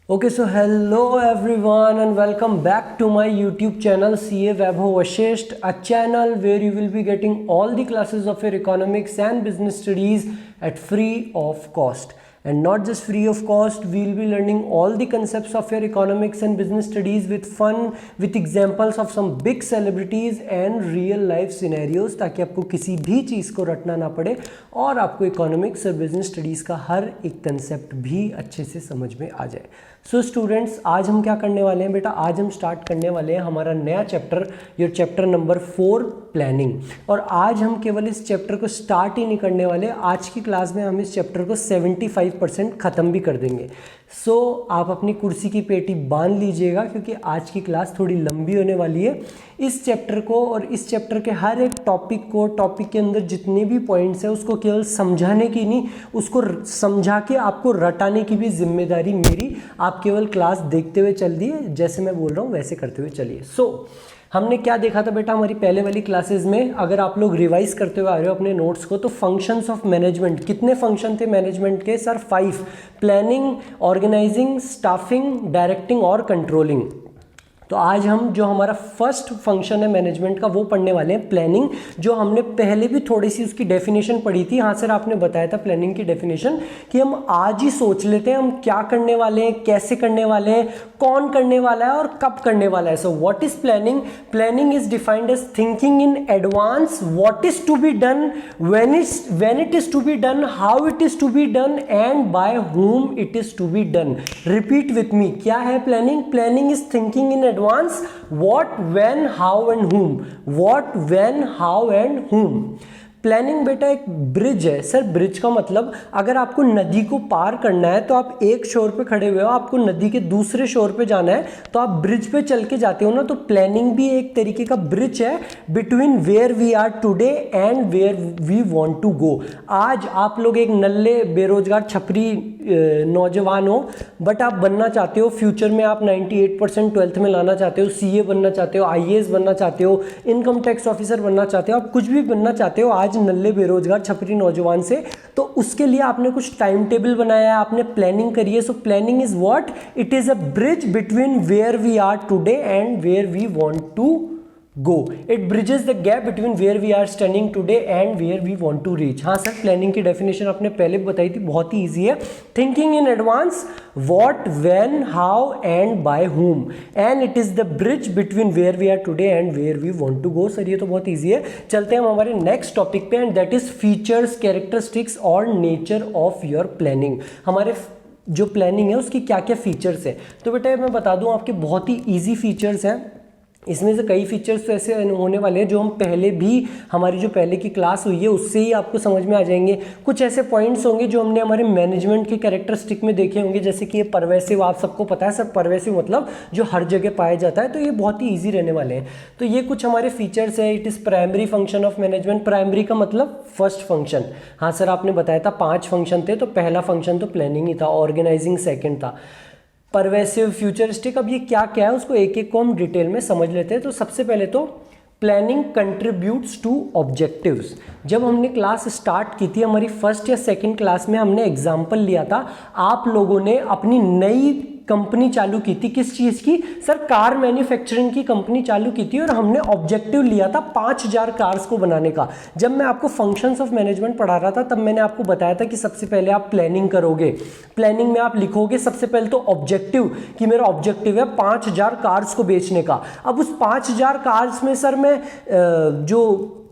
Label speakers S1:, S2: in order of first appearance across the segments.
S1: Okay, so hello everyone and welcome back to my YouTube channel CA Vaibhav Vashisht, a channel where you will be getting all the classes of your economics and business studies at free of cost. And not just free of cost, we will be learning all the concepts of your economics and business studies with fun, with examples of some big celebrities and real life scenarios, ताकि आपको किसी भी चीज़ को रटना ना पड़े और आपको इकोनॉमिक्स और बिजनेस स्टडीज़ का हर एक कंसेप्ट भी अच्छे से समझ में आ जाए। सो स्टूडेंट्स, आज हम क्या करने वाले हैं बेटा? आज हम स्टार्ट करने वाले हैं हमारा नया chapter, your chapter number 4 planning. और आज हम केवल इस चैप्टर को स्टार्ट ही नहीं करने वाले, आज की क्लास में हम इस चैप्टर को 75% ख़त्म भी कर देंगे। सो आप अपनी कुर्सी की पेटी बांध लीजिएगा, क्योंकि आज की क्लास थोड़ी लंबी होने वाली है। इस चैप्टर को और इस चैप्टर के हर एक टॉपिक के अंदर जितने भी पॉइंट्स हैं उसको केवल समझाने की नहीं, उसको समझा के आपको रटाने की भी जिम्मेदारी मेरी। आप केवल क्लास देखते हुए चल दिए, जैसे मैं बोल रहा हूँ वैसे करते हुए चलिए। हमने क्या देखा था बेटा हमारी पहले वाली क्लासेस में? अगर आप लोग रिवाइज करते हुए आ रहे हो अपने नोट्स को, तो फंक्शंस ऑफ मैनेजमेंट, कितने फंक्शन थे मैनेजमेंट के? Sir 5। Planning, organising, staffing, directing और कंट्रोलिंग। तो आज हम जो हमारा फर्स्ट फंक्शन है मैनेजमेंट का वो पढ़ने वाले हैं, प्लानिंग, जो हमने पहले भी थोड़ी सी उसकी डेफिनेशन पढ़ी थी। हाँ सर, आपने बताया था प्लानिंग की डेफिनेशन कि हम आज ही सोच लेते हैं हम क्या करने वाले हैं, कैसे करने वाले हैं, कौन करने वाला है और कब करने वाला है। So what is planning? Planning is defined as thinking in advance what is to be done, when it is to be done, how it is to be done and by whom it is to be done. Repeat with me, क्या है planning? Planning is thinking in advance what, when, how and whom. What, when, how and whom. Planning बेटा एक bridge है। Sir bridge का मतलब, अगर आपको नदी को पार करना है तो आप एक शोर पे खड़े हुए हो, आपको नदी के दूसरे शोर पे जाना है तो आप ब्रिज पे चल के जाते हो ना। तो प्लानिंग भी एक तरीके का ब्रिज है between where we are today and where we want to go. आज आप लोग एक नल्ले बेरोजगार छपरी नौजवान हो, बट आप बनना चाहते हो फ्यूचर में, आप 98% 12th में लाना चाहते हो, CA बनना चाहते हो, IAS बनना चाहते हो, इनकम टैक्स ऑफिसर बनना चाहते हो, आप कुछ भी बनना चाहते हो आज नल्ले बेरोजगार छपरी नौजवान से। तो उसके लिए आपने कुछ टाइम टेबल बनाया है, आपने प्लानिंग करी है। So planning is what? It is a bridge between where we are today and where we want to go. It bridges the gap between where we are standing today and where we want to reach. हाँ sir, planning की definition आपने पहले बताई थी, बहुत ही easy है। Thinking in advance what, when, how and by whom, and it is the bridge between where we are today and where we want to go. Sir ये तो बहुत ईजी है। चलते हैं हम हमारे नेक्स्ट टॉपिक पे, and that is features, characteristics और नेचर ऑफ योर प्लानिंग। हमारे जो प्लानिंग है उसकी क्या क्या फीचर्स है? तो बेटा मैं बता दूं, आपके बहुत ही ईजी फीचर्स हैं। इसमें से कई फीचर्स तो ऐसे होने वाले हैं जो हम पहले भी, हमारी जो पहले की क्लास हुई है उससे ही आपको समझ में आ जाएंगे। कुछ ऐसे पॉइंट्स होंगे जो हमने हमारे मैनेजमेंट के कैरेक्टरिस्टिक में देखे होंगे, जैसे कि ये परवेसिव, आप सबको पता है सर परवेसिव मतलब जो हर जगह पाया जाता है, तो ये बहुत ही ईजी रहने वाले हैं। तो ये कुछ हमारे फीचर्स है। It is primary function of management. Primary का मतलब फर्स्ट फंक्शन। हाँ सर, आपने बताया था 5 फंक्शन थे, तो पहला फंक्शन तो प्लानिंग ही था, ऑर्गेनाइजिंग सेकेंड था, परवेसिव, फ्यूचरिस्टिक। अब ये क्या क्या है उसको एक एक को हम डिटेल में समझ लेते हैं। तो सबसे पहले तो प्लानिंग कंट्रीब्यूट्स टू ऑब्जेक्टिव्स। जब हमने क्लास स्टार्ट की थी, हमारी फर्स्ट या सेकंड क्लास में हमने एग्जांपल लिया था, आप लोगों ने अपनी नई कंपनी चालू की थी। किस चीज़ की? सर कार मैन्युफैक्चरिंग की कंपनी चालू की थी, और हमने ऑब्जेक्टिव लिया था 5000 कार्स को बनाने का। जब मैं आपको फंक्शंस ऑफ मैनेजमेंट पढ़ा रहा था तब मैंने आपको बताया था कि सबसे पहले आप प्लानिंग करोगे, प्लानिंग में आप लिखोगे सबसे पहले तो ऑब्जेक्टिव, कि मेरा ऑब्जेक्टिव है 5000 कार्स को बेचने का। अब उस 5000 कार्स में सर मैं जो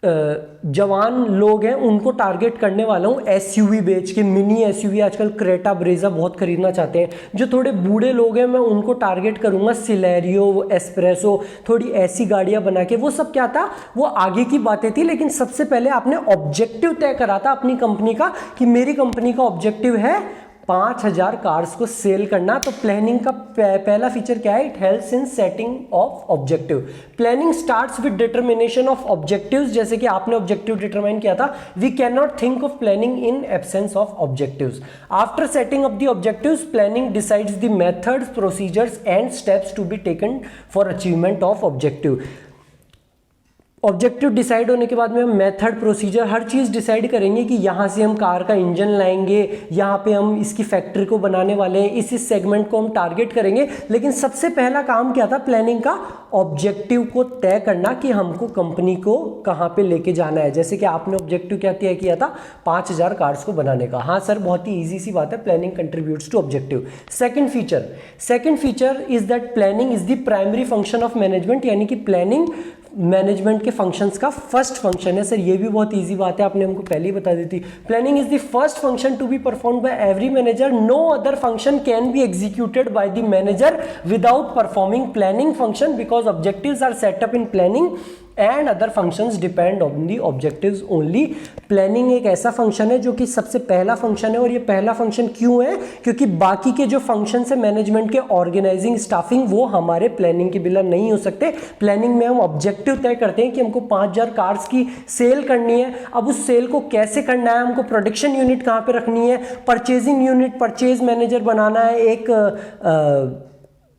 S1: जवान लोग हैं उनको टारगेट करने वाला हूँ SUV बेच के, मिनी SUV, आजकल क्रेटा ब्रेजा बहुत खरीदना चाहते हैं। जो थोड़े बूढ़े लोग हैं मैं उनको टारगेट करूँगा सिलेरियो, एस्प्रेसो, थोड़ी ऐसी गाड़ियाँ बना के। वो सब क्या था, वो आगे की बातें थी, लेकिन सबसे पहले आपने ऑब्जेक्टिव तय करा था अपनी कंपनी का, कि मेरी कंपनी का ऑब्जेक्टिव है 5000 कार्स को सेल करना। तो प्लानिंग का पहला फीचर क्या है? It helps in setting of objective. Planning starts with determination of objectives. जैसे कि आपने ऑब्जेक्टिव डिटरमाइन किया था, we can not think of planning in absence of objectives. After setting of the objectives, planning decides the methods, procedures and steps to be taken for achievement of objective. Objective decide होने के बाद में हम method, procedure, हर चीज़ decide करेंगे कि यहाँ से हम कार का इंजन लाएंगे, यहाँ पे हम इसकी फैक्ट्री को बनाने वाले हैं, इस सेगमेंट को हम टारगेट करेंगे। लेकिन सबसे पहला काम क्या था प्लानिंग का? ऑब्जेक्टिव को तय करना कि हमको कंपनी को कहाँ पे लेके जाना है। जैसे कि आपने ऑब्जेक्टिव क्या तय किया था? 5000 कार्स को बनाने का। हाँ सर, बहुत ही ईजी सी बात है, planning contributes to objective. Second feature is that planning is the primary function of management, यानी कि प्लानिंग मैनेजमेंट के फंक्शंस का फर्स्ट फंक्शन है। सर ये भी बहुत इजी बात है, आपने हमको पहले ही बता दी थी। Planning is the first function to be performed by every manager. No other function can be executed by the manager without performing planning function, because objectives are set up in planning and other functions depend on the objectives only. Planning एक ऐसा function है जो कि सबसे पहला function है, और ये पहला फंक्शन क्यों है? क्योंकि बाकी के जो फंक्शंस है मैनेजमेंट के, ऑर्गेनाइजिंग, स्टाफिंग, वो हमारे प्लानिंग के बिना नहीं हो सकते। प्लानिंग में हम ऑब्जेक्टिव तय करते हैं कि हमको 5000 कार्स की सेल करनी है। अब उस सेल को कैसे करना है, हमको प्रोडक्शन यूनिट कहाँ पे रखनी है, परचेजिंग यूनिट, परचेज मैनेजर बनाना है, एक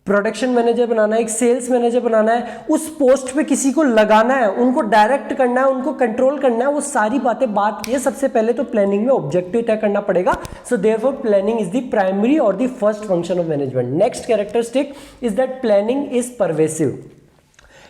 S1: प्रोडक्शन मैनेजर बनाना है, एक सेल्स मैनेजर बनाना है, उस पोस्ट पे किसी को लगाना है, उनको डायरेक्ट करना है, उनको कंट्रोल करना है, वो सारी बातें बात की है। सबसे पहले तो प्लानिंग में ऑब्जेक्टिव तय करना पड़ेगा। So therefore planning is the primary और the first function of management. Next characteristic is that planning is pervasive.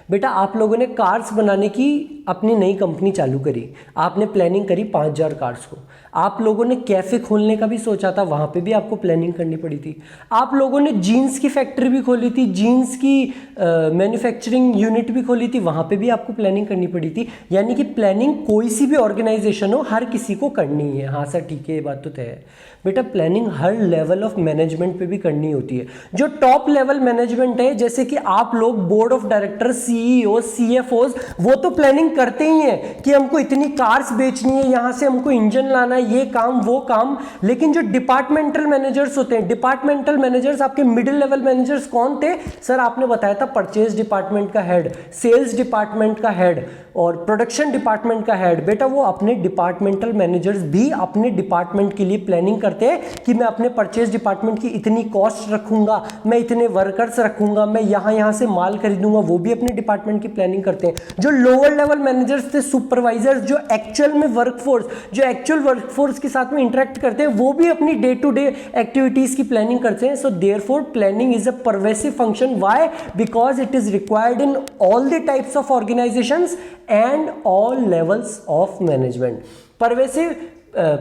S1: बेटा आप लोगों ने कार्स बनाने की अपनी नई कंपनी चालू करी, आपने प्लानिंग करी 5000 कार्स को। आप लोगों ने कैफे खोलने का भी सोचा था, वहाँ पे भी आपको प्लानिंग करनी पड़ी थी। आप लोगों ने जीन्स की फैक्ट्री भी खोली थी, जीन्स की मैन्युफैक्चरिंग यूनिट भी खोली थी, वहाँ पे भी आपको प्लानिंग करनी पड़ी थी। यानी कि प्लानिंग कोई सी भी ऑर्गेनाइजेशन हो, हर किसी को करनी है। हाँ सर ठीक है, ये बात तो तय है। बेटा planning her level of management पे भी करनी होती है। जो टॉप लेवल मैनेजमेंट है, जैसे कि आप लोग बोर्ड ऑफ डायरेक्टर, सीईओ, सीएफओज, वो तो प्लानिंग करते ही हैं कि हमको इतनी कार्स बेचनी है, यहाँ से हमको इंजन लाना है, ये काम वो काम। लेकिन जो डिपार्टमेंटल मैनेजर्स होते हैं, डिपार्टमेंटल मैनेजर्स आपके मिडिल लेवल मैनेजर्स कौन थे? सर आपने बताया था परचेज डिपार्टमेंट का हेड, सेल्स डिपार्टमेंट का हेड और प्रोडक्शन डिपार्टमेंट का हेड। बेटा वो अपने डिपार्टमेंटल मैनेजर्स भी अपने डिपार्टमेंट के लिए प्लानिंग करते हैं कि मैं अपने परचेज डिपार्टमेंट की इतनी कॉस्ट रखूंगा, मैं इतने वर्कर्स रखूंगा, मैं यहाँ से माल खरीदूंगा, वो भी अपने डिपार्टमेंट की प्लानिंग करते हैं। जो लोअर लेवल मैनेजर्स थे, सुपरवाइजर्स, जो एक्चुअल में वर्कफोर्स के साथ में इंटरेक्ट करते हैं, वो भी अपनी डे टू डे एक्टिविटीज की प्लानिंग करते हैं। सो therefore planning is a pervasive function. Why? Because it is required in all the types of organisations and all levels of management. Pervasive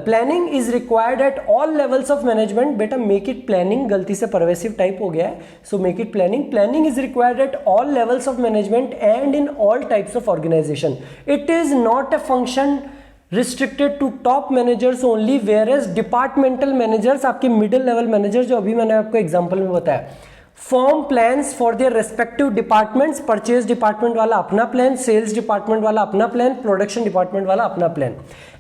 S1: planning is required at all levels of management. बेटा make it planning गलती से pervasive type हो गया है, so make it planning. Planning is required at all levels of management and in all types of organization. It is not a function restricted to top managers only, whereas departmental managers, आपके middle level managers जो अभी मैंने आपको example में बताया, form plans for their respective departments. Purchase department वाला अपना plan, sales department वाला अपना प्लान, प्रोडक्शन डिपार्टमेंट वाला अपना plan.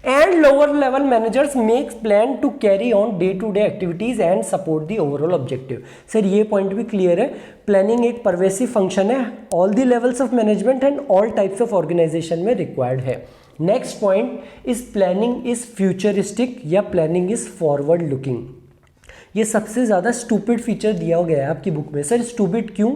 S1: And lower level managers make plan to carry on day to day activities and support the overall objective. Sir ये point भी clear है, planning एक परवेसिव फंक्शन है, all the levels of management and all types of organization में required है। Next point is planning is futuristic या planning is forward looking. ये सबसे ज़्यादा स्टूपिड फीचर दिया गया है आपकी बुक में। सर स्टूपिड क्यों?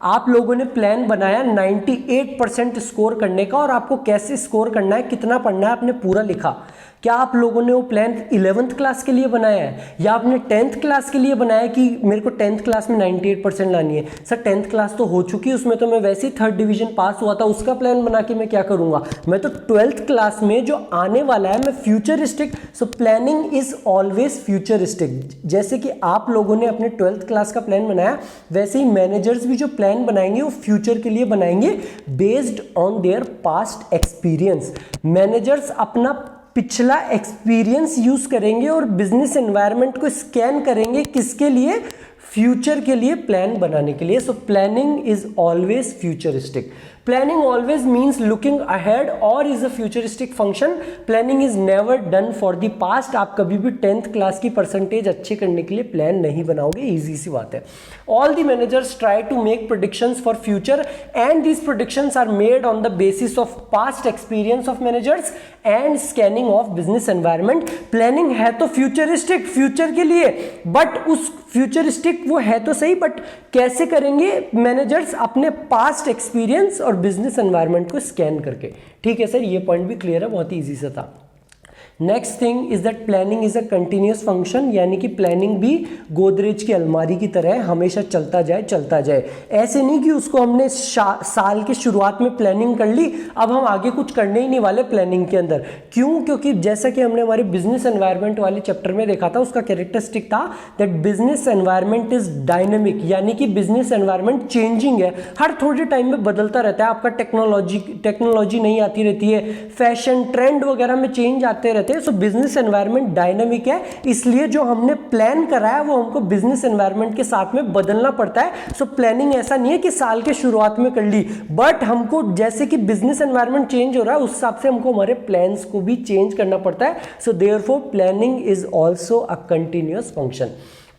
S1: आप लोगों ने प्लान बनाया 98% स्कोर करने का, और आपको कैसे स्कोर करना है, कितना पढ़ना है, आपने पूरा लिखा। क्या आप लोगों ने वो प्लान 11th क्लास के लिए बनाया है या आपने 10th क्लास के लिए बनाया है कि मेरे को 10th क्लास में 98% लानी है? सर 10th क्लास तो हो चुकी है, उसमें तो मैं वैसे ही 3rd डिवीजन पास हुआ था, उसका प्लान बना के मैं क्या करूंगा? मैं तो 12th क्लास में जो आने वाला है मैं futuristic. So planning is always futuristic. जैसे कि आप लोगों ने अपने 12th क्लास का प्लान बनाया, वैसे ही मैनेजर्स भी जो प्लान बनाएंगे वो फ्यूचर के लिए बनाएंगे based on their past experience. Managers अपना पिछला एक्सपीरियंस यूज करेंगे और बिजनेस एनवायरनमेंट को स्कैन करेंगे, किसके लिए? फ्यूचर के लिए प्लान बनाने के लिए। सो planning is always futuristic. Planning always means looking ahead or is a futuristic function. Planning is never done for the past. आप कभी भी 10th क्लास की परसेंटेज अच्छे करने के लिए प्लान नहीं बनाओगे, इजी सी बात है। All the managers try to make predictions for future and these predictions are made on the basis of past experience of managers and scanning of business environment. Planning है तो futuristic, फ्यूचर के लिए, but उस futuristic वो है तो सही, but कैसे करेंगे मैनेजर्स? अपने पास्ट एक्सपीरियंस और बिजनेस एनवायरनमेंट को स्कैन करके। ठीक है सर, ये पॉइंट भी क्लियर है, बहुत ही ईजी सा था। Next thing is that planning is a continuous function, यानी कि प्लानिंग भी गोदरेज की अलमारी की तरह है, हमेशा चलता जाए चलता जाए। ऐसे नहीं कि उसको हमने साल की शुरुआत में प्लानिंग कर ली, अब हम आगे कुछ करने ही नहीं वाले प्लानिंग के अंदर। क्यों? क्योंकि जैसा कि हमने हमारे बिजनेस एनवायरनमेंट वाले चैप्टर में देखा था, उसका कैरेक्टरिस्टिक था that business environment is dynamic, यानी कि बिजनेस एनवायरनमेंट चेंजिंग है, हर थोड़े टाइम में बदलता रहता है। आपका टेक्नोलॉजी नहीं आती रहती है, फैशन ट्रेंड वगैरह में चेंज आते रहते हैं। सो बिजनेस एनवायरनमेंट डायनामिक है, इसलिए जो हमने प्लान करा है वो हमको बिजनेस एनवायरनमेंट के साथ में बदलना पड़ता है। सो प्लानिंग ऐसा नहीं है कि साल के शुरुआत में कर ली, बट हमको जैसे कि बिजनेस एनवायरनमेंट चेंज हो रहा है उस हिसाब से हमको हमारे प्लान्स को भी चेंज करना पड़ता है। सो therefore planning is also a continuous function.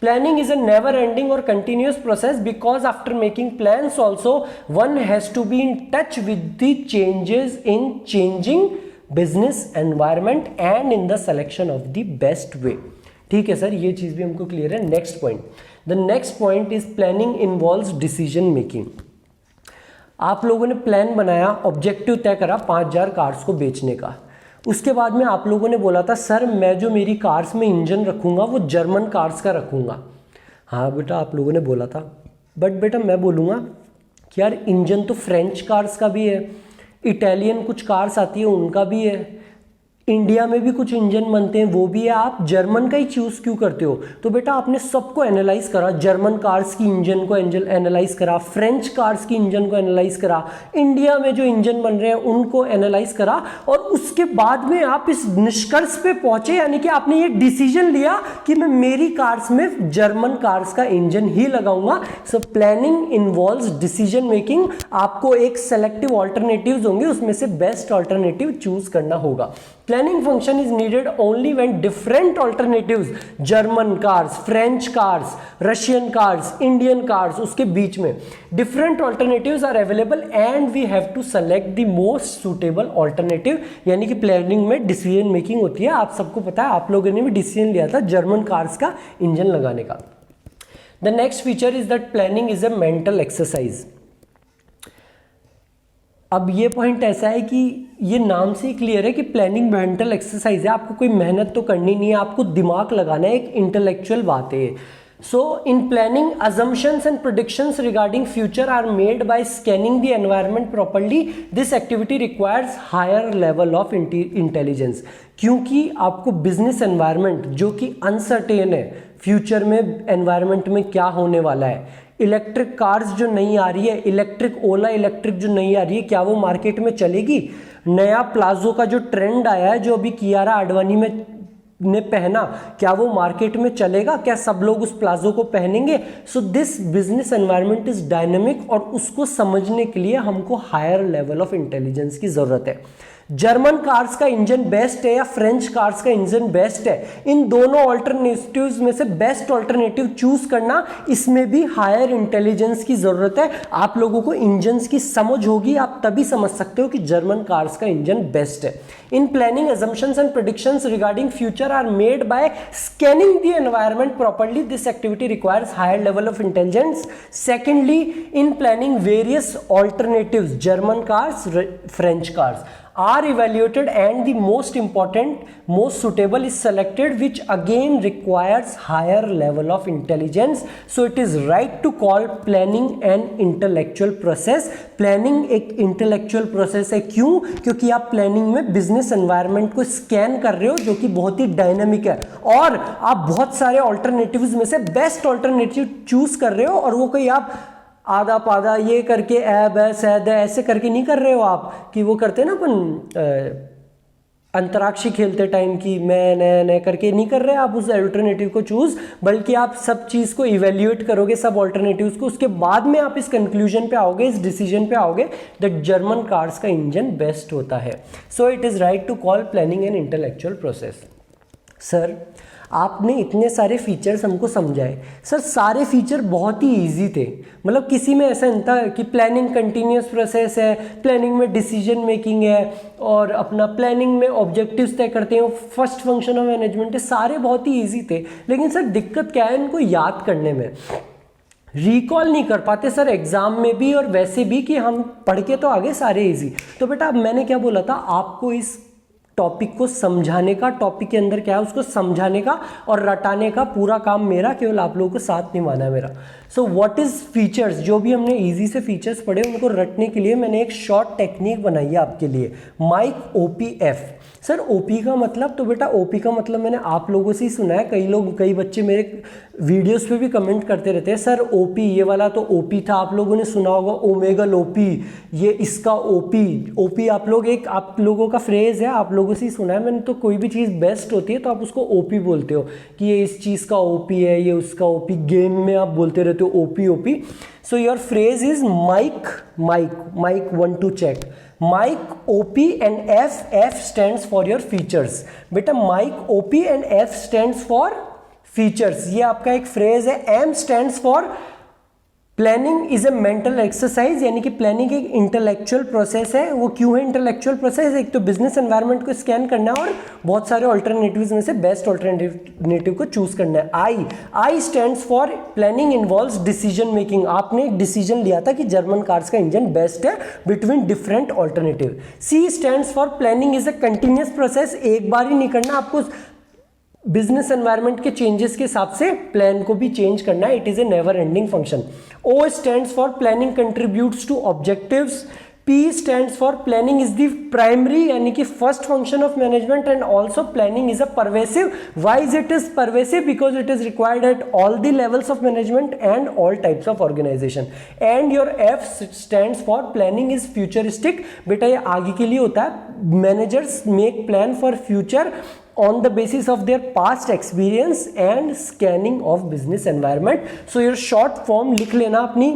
S1: Planning is a never ending or continuous process because after making plans also one has to be in touch with the changes in changing business environment and in the selection of the best way। ठीक है sir, ये चीज भी हमको clear है। Next point, the next point is planning involves decision making. आप लोगों ने प्लान बनाया, ऑब्जेक्टिव तय करा 5000 कार्स को बेचने का। उसके बाद में आप लोगों ने बोला था सर मैं जो मेरी कार्स में इंजन रखूंगा वो जर्मन कार्स का रखूंगा। हाँ बेटा, आप लोगों ने बोला था, बट बेटा मैं बोलूँगा कि यार इंजन तो फ्रेंच कार्स का भी है, इटालियन कुछ कार्स आती है उनका भी है, इंडिया में भी कुछ इंजन बनते हैं वो भी है, आप जर्मन का ही चूज क्यों करते हो? तो बेटा आपने सबको एनालाइज करा, जर्मन कार्स की इंजन को एनालाइज करा, फ्रेंच कार्स की इंजन को एनालाइज करा, इंडिया में जो इंजन बन रहे हैं उनको एनालाइज करा, और उसके बाद में आप इस निष्कर्ष पे पहुंचे, यानी कि आपने ये डिसीजन लिया कि मैं मेरी कार्स में जर्मन कार्स का इंजन ही लगाऊंगा। So planning involves decision making. आपको एक सेलेक्टिव ऑल्टरनेटिव्स होंगे, उसमें से बेस्ट ऑल्टरनेटिव चूज करना होगा। Planning function is needed only when different alternatives, German cars, French cars, Russian cars, Indian cars, उसके बीच में different alternatives are available and we have to select the most suitable alternative। यानी कि planning में decision making होती है। आप सबको पता है, आप लोगों ने भी डिसीजन लिया था जर्मन कार्स का इंजन लगाने का। The next feature is that planning is a mental exercise। अब ये पॉइंट ऐसा है कि ये नाम से ही क्लियर है कि प्लानिंग मेंटल एक्सरसाइज है, आपको कोई मेहनत तो करनी नहीं है, आपको दिमाग लगाना है, एक इंटेलेक्चुअल बात है। So in planning assumptions and predictions regarding future are made by scanning the environment properly। This activity requires higher level of intelligence। क्योंकि आपको बिजनेस एनवायरनमेंट जो कि अनसर्टेन है, फ्यूचर में एनवायरनमेंट में क्या होने वाला है, इलेक्ट्रिक कार्स जो नहीं आ रही है, इलेक्ट्रिक ओला इलेक्ट्रिक जो नहीं आ रही है, क्या वो मार्केट में चलेगी? नया प्लाजो का जो ट्रेंड आया है, जो अभी कियारा आडवाणी ने पहना, क्या वो मार्केट में चलेगा? क्या सब लोग उस प्लाजो को पहनेंगे? So this business environment is dynamic, और उसको समझने के लिए हमको हायर लेवल ऑफ इंटेलिजेंस की जरूरत है। जर्मन कार्स का इंजन बेस्ट है या फ्रेंच कार्स का इंजन बेस्ट है, इन दोनों ऑल्टरनेटिव्स में से बेस्ट ऑल्टरनेटिव चूज करना, इसमें भी हायर इंटेलिजेंस की जरूरत है। आप लोगों को इंजन्स की समझ होगी, आप तभी समझ सकते हो कि जर्मन कार्स का इंजन बेस्ट है। इन planning assumptions and predictions regarding future are made by scanning the environment properly। This activity requires higher level of intelligence। Secondly, in planning various alternatives, German cars, French cars are evaluated and the most important, most suitable is selected, which again requires higher level of intelligence। So it is right to call planning an intellectual process। Planning एक intellectual process है। क्यों? क्योंकि आप planning में business environment को scan कर रहे हो, जो कि बहुत ही डायनामिक है, और आप बहुत सारे ऑल्टरनेटिव्स में से बेस्ट ऑल्टरनेटिव चूज कर रहे हो, और वो कोई आप आधा पाधा ये करके ऐब है सैद है ऐसे करके नहीं कर रहे हो आप, कि वो करते हैं ना अपन अंतराक्षी खेलते टाइम की मैं नए करके नहीं कर रहे आप उस अल्टरनेटिव को चूज, बल्कि आप सब चीज को इवेल्युएट करोगे, सब ऑल्टरनेटिव्स को, उसके बाद में आप इस कंक्लूजन पे आओगे, इस डिसीजन पे आओगे दैट जर्मन कार्स का इंजन बेस्ट होता है। So it is right to call planning an intellectual process. Sir आपने इतने सारे फीचर्स हमको समझाए सर, सारे फीचर बहुत ही ईजी थे, मतलब किसी में ऐसा नहीं था कि प्लानिंग कंटिन्यूस प्रोसेस है, प्लानिंग में डिसीजन मेकिंग है और अपना प्लानिंग में ऑब्जेक्टिव्स तय करते हैं, फर्स्ट फंक्शन ऑफ मैनेजमेंट है, सारे बहुत ही ईजी थे। लेकिन सर दिक्कत क्या है इनको याद करने में, रिकॉल नहीं कर पाते सर एग्जाम में भी और वैसे भी कि हम पढ़ के तो आगे सारे इजी। तो बेटा अब मैंने क्या बोला था आपको, इस टॉपिक को समझाने का, टॉपिक के अंदर क्या है उसको समझाने का और रटाने का पूरा काम मेरा, केवल आप लोगों को साथ निभाना है मेरा। सो व्हाट इज फीचर्स, जो भी हमने इजी से फीचर्स पढ़े उनको रटने के लिए मैंने एक शॉर्ट टेक्निक बनाई है आपके लिए, माइक OPF। सर OP का मतलब, तो बेटा OP का मतलब मैंने आप लोगों से ही सुना है, कई बच्चे मेरे वीडियोस पे भी कमेंट करते रहते हैं सर OP, ये वाला तो OP था, आप लोगों ने सुना होगा ओमेगल OP, ये इसका OP आप लोगों का फ्रेज है, आप लोगों से ही सुना है मैंने। तो कोई भी चीज़ बेस्ट होती है तो आप उसको OP बोलते हो कि ये इस चीज़ का OP है, ये उसका OP, गेम में आप बोलते रहते हो OP। So your phrase is mike 1 to check, Mic, OP and F stands for your features। बेटा Mic, OP and F stands for features, ये आपका एक फ्रेज है। M stands for planning is A mental exercise, यानी कि planning एक intellectual process है। वो क्यों है इंटेलेक्चुअल प्रोसेस, एक तो बिजनेस एनवायरनमेंट को स्कैन करना है और बहुत सारे ऑल्टरनेटिव्स में से बेस्ट ऑल्टरनेटिव को चूज करना है। I stands for planning involves decision making, आपने एक डिसीजन लिया था कि जर्मन कार्स का इंजन बेस्ट है between different alternative. C stands for planning is a continuous process, एक बार ही नहीं करना आपको, बिजनेस एनवायरनमेंट के चेंजेस के हिसाब से प्लान को भी चेंज करना है, it is a never ending function. O stands for planning contributes to objectives. P stands for planning is the primary, यानी कि first function of management, and also planning is a pervasive. Why is it is pervasive? Because it is required at all the levels of management and all types of organization. And your F stands for planning is futuristic. बेटा ये आगे के लिए होता है, managers make plan for future on the basis of their past experience and scanning of business environment. So your short form लिख लेना अपनी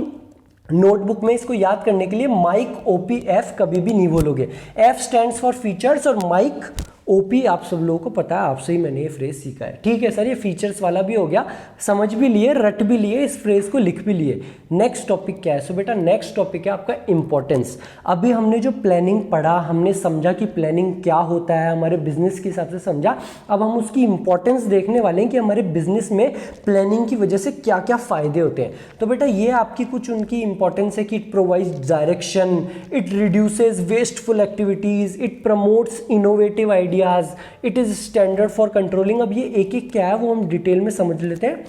S1: नोटबुक में, इसको याद करने के लिए माइक OPF कभी भी नहीं भूलोगे। F स्टैंड्स फॉर फीचर्स और माइक OP आप सब लोगों को पता है, आपसे ही मैंने ये फ्रेज सीखा है। ठीक है सर, ये फीचर्स वाला भी हो गया, समझ भी लिए, रट भी लिए, इस फ्रेज को लिख भी लिए। नेक्स्ट टॉपिक क्या है? सो बेटा नेक्स्ट टॉपिक है आपका इंपॉर्टेंस। अभी हमने जो प्लानिंग पढ़ा, हमने समझा कि प्लानिंग क्या होता है, हमारे बिजनेस के हिसाब से समझा। अब हम उसकी इंपॉर्टेंस देखने वाले हैं कि हमारे बिजनेस में प्लानिंग की वजह से क्या क्या फायदे होते हैं। तो बेटा ये आपकी कुछ उनकी इंपॉर्टेंस है कि it provides direction, it reduces wasteful activities, it promotes innovative ideas, it is standard for controlling. अब ये एक एक क्या है वो हम डिटेल में समझ लेते हैं,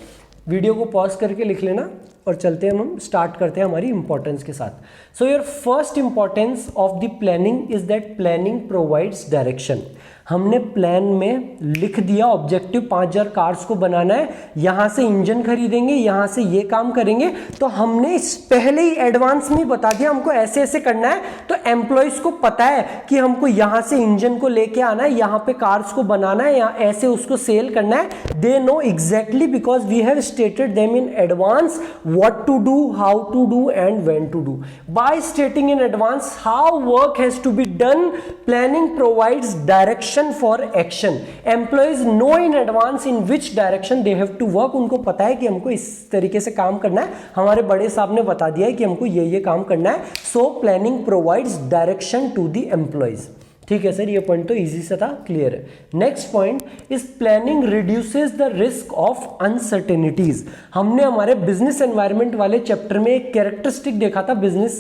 S1: वीडियो को पॉज करके लिख लेना और चलते हैं, हम स्टार्ट करते हैं हमारी इंपॉर्टेंस के साथ। So your first importance of the planning is that planning provides direction. हमने प्लान में लिख दिया ऑब्जेक्टिव 5000 कार्स को बनाना है, यहां से इंजन खरीदेंगे, यहां से ये काम करेंगे, तो हमने पहले ही एडवांस में बता दिया हमको ऐसे ऐसे करना है। तो एम्प्लॉयज को पता है कि हमको यहां से इंजन को लेके आना है, यहां पे कार्स को बनाना है, यहां ऐसे उसको सेल करना है। They know exactly because we have stated them in advance what to do, how to do and when to do. By stating in advance how work has to be done, planning provides direction for action. Employees know in advance in which direction they have to work. उनको पता है कि हमको इस तरीके से काम करना है, हमारे बड़े साहब ने बता दिया है कि हमको ये काम करना है। So planning provides direction to the employees. ठीक है सर, ये पॉइंट तो इजी से था, क्लियर है। Next point is planning reduces the risk of uncertainties. हमने हमारे बिजनेस एनवायरनमेंट वाले चैप्टर में एक कैरेक्टरिस्टिक देखा था बिजनेस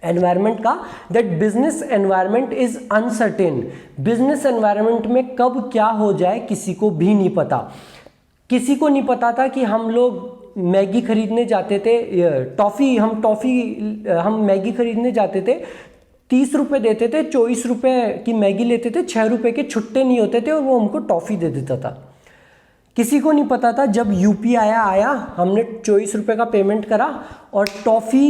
S1: एनवायरनमेंट का, that business environment is uncertain. Business environment में कब क्या हो जाए किसी को भी नहीं पता। किसी को नहीं पता था कि हम लोग मैगी खरीदने जाते थे, हम मैगी खरीदने जाते थे, 30 रुपए देते थे, 24 रुपए की मैगी लेते थे, 6 रुपए के छुट्टे नहीं होते थे और वो हमको टॉफी दे देता था। किसी को नहीं पता था जब यूपी आया, हमने 24 रुपए का पेमेंट करा और टॉफी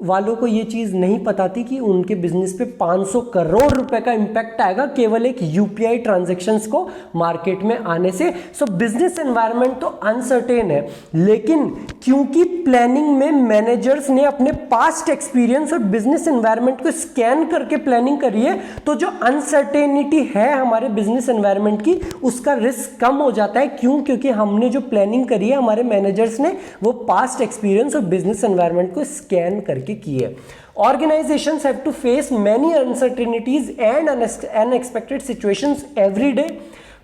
S1: वालों को ये चीज़ नहीं पता थी कि उनके बिजनेस पे 500 करोड़ रुपए का इम्पैक्ट आएगा केवल एक यूपीआई ट्रांजैक्शंस को मार्केट में आने से। सो बिजनेस एनवायरनमेंट तो अनसर्टेन है, लेकिन क्योंकि प्लानिंग में मैनेजर्स ने अपने पास्ट एक्सपीरियंस और बिजनेस एनवायरनमेंट को स्कैन करके प्लानिंग करी है, तो जो अनसर्टेनिटी है हमारे बिजनेस एनवायरनमेंट की, उसका रिस्क कम हो जाता है। क्यों? क्योंकि हमने जो प्लानिंग करी है, हमारे मैनेजर्स ने वो पास्ट एक्सपीरियंस और बिजनेस एनवायरनमेंट को स्कैन करके की है। Organizations have to face many uncertainties and unexpected situations every day.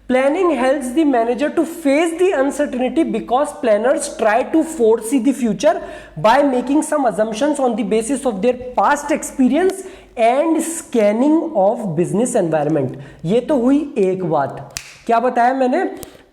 S1: Planning helps the manager to face the uncertainty because planners try to foresee the future by making some assumptions on the basis of their past experience and scanning of business environment. ये तो हुई एक बात। क्या बताया मैंने?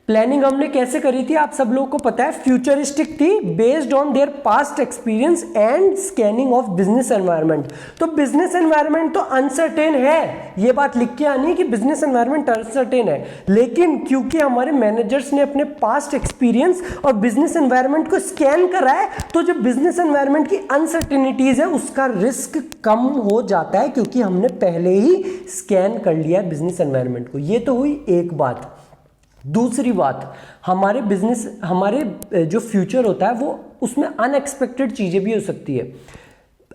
S1: Planning हमने कैसे करी थी, आप सब लोगों को पता है, फ्यूचरिस्टिक थी, based on their past experience and scanning of business environment. तो बिजनेस एनवायरनमेंट तो अनसर्टेन है, ये बात लिख के आनी है कि बिजनेस एनवायरनमेंट अनसर्टेन है, लेकिन क्योंकि हमारे मैनेजर्स ने अपने पास्ट एक्सपीरियंस और बिजनेस एनवायरनमेंट को स्कैन करा है, तो जो बिजनेस एनवायरनमेंट की अनसर्टेनिटीज है उसका रिस्क कम हो जाता है, क्योंकि हमने पहले ही स्कैन कर लिया है बिजनेस एनवायरनमेंट को। ये तो हुई एक बात। दूसरी बात, हमारे बिजनेस, हमारे जो फ्यूचर होता है वो उसमें अनएक्सपेक्टेड चीज़ें भी हो सकती है।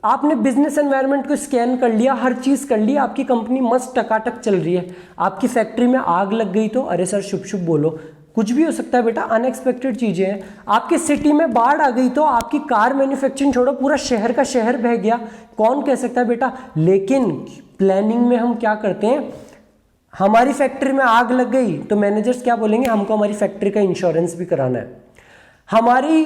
S1: आपने बिजनेस एनवायरनमेंट को स्कैन कर लिया, हर चीज़ कर लिया, आपकी कंपनी मस्त टकाटक चल रही है, आपकी फैक्ट्री में आग लग गई तो अरे सर शुभ शुभ बोलो, कुछ भी हो सकता है बेटा, अनएक्सपेक्टेड चीज़ें हैं। आपके सिटी में बाढ़ आ गई तो आपकी कार मैन्युफैक्चरिंग छोड़ो, पूरा शहर का शहर बह गया, कौन कह सकता है बेटा। लेकिन प्लानिंग में हम क्या करते हैं, हमारी फैक्ट्री में आग लग गई तो मैनेजर्स क्या बोलेंगे, हमको हमारी फैक्ट्री का इंश्योरेंस भी कराना है। हमारी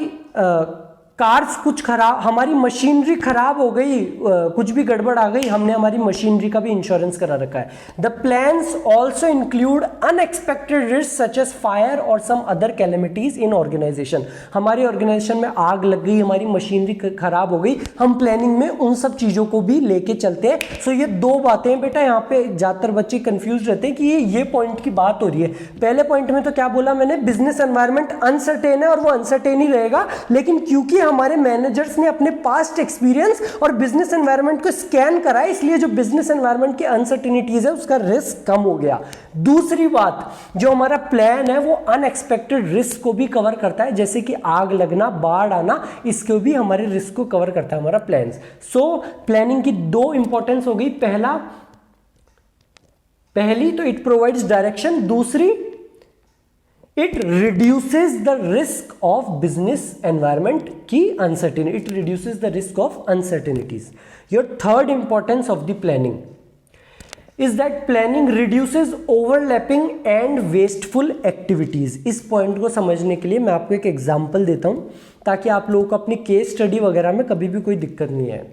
S1: कार्स कुछ खराब, हमारी मशीनरी खराब हो गई, कुछ भी गड़बड़ आ गई, हमने हमारी मशीनरी का भी इंश्योरेंस करा रखा है। The plans also include unexpected risk such as fire और some other calamities in organization. हमारी ऑर्गेनाइजेशन में आग लग गई, हमारी मशीनरी खराब हो गई, हम प्लानिंग में उन सब चीज़ों को भी लेके चलते हैं। सो ये दो बातें बेटा, यहाँ पे ज़्यादातर बच्चे कंफ्यूज रहते हैं कि ये पॉइंट की बात हो रही है। पहले पॉइंट में तो क्या बोला मैंने, बिजनेस एनवायरनमेंट अनसर्टेन है और वो अनसर्टेन ही रहेगा, लेकिन क्योंकि हमारे मैनेजर्स ने अपने पास्ट एक्सपीरियंस और बिजनेस एनवायरनमेंट को स्कैन करा, इसलिए जो बिजनेस एनवायरनमेंट की अनसर्टेनिटीज है उसका रिस्क कम हो गया। दूसरी बात, जो हमारा प्लान है वो अनएक्सपेक्टेड रिस्क को भी कवर करता है, जैसे कि आग लगना, बाढ़ आना, इसको भी हमारे रिस्क को कवर करता है हमारा प्लान। सो प्लानिंग की दो इंपॉर्टेंस हो गई, पहली तो इट प्रोवाइड्स डायरेक्शन, दूसरी it reduces the risk of business environment की uncertainty, it reduces the risk of uncertainties. Your third importance of the planning is that planning reduces overlapping and wasteful activities. इस point को समझने के लिए मैं आपको एक एग्जांपल देता हूं, ताकि आप लोगों को अपनी केस स्टडी वगैरह में कभी भी कोई दिक्कत नहीं आए।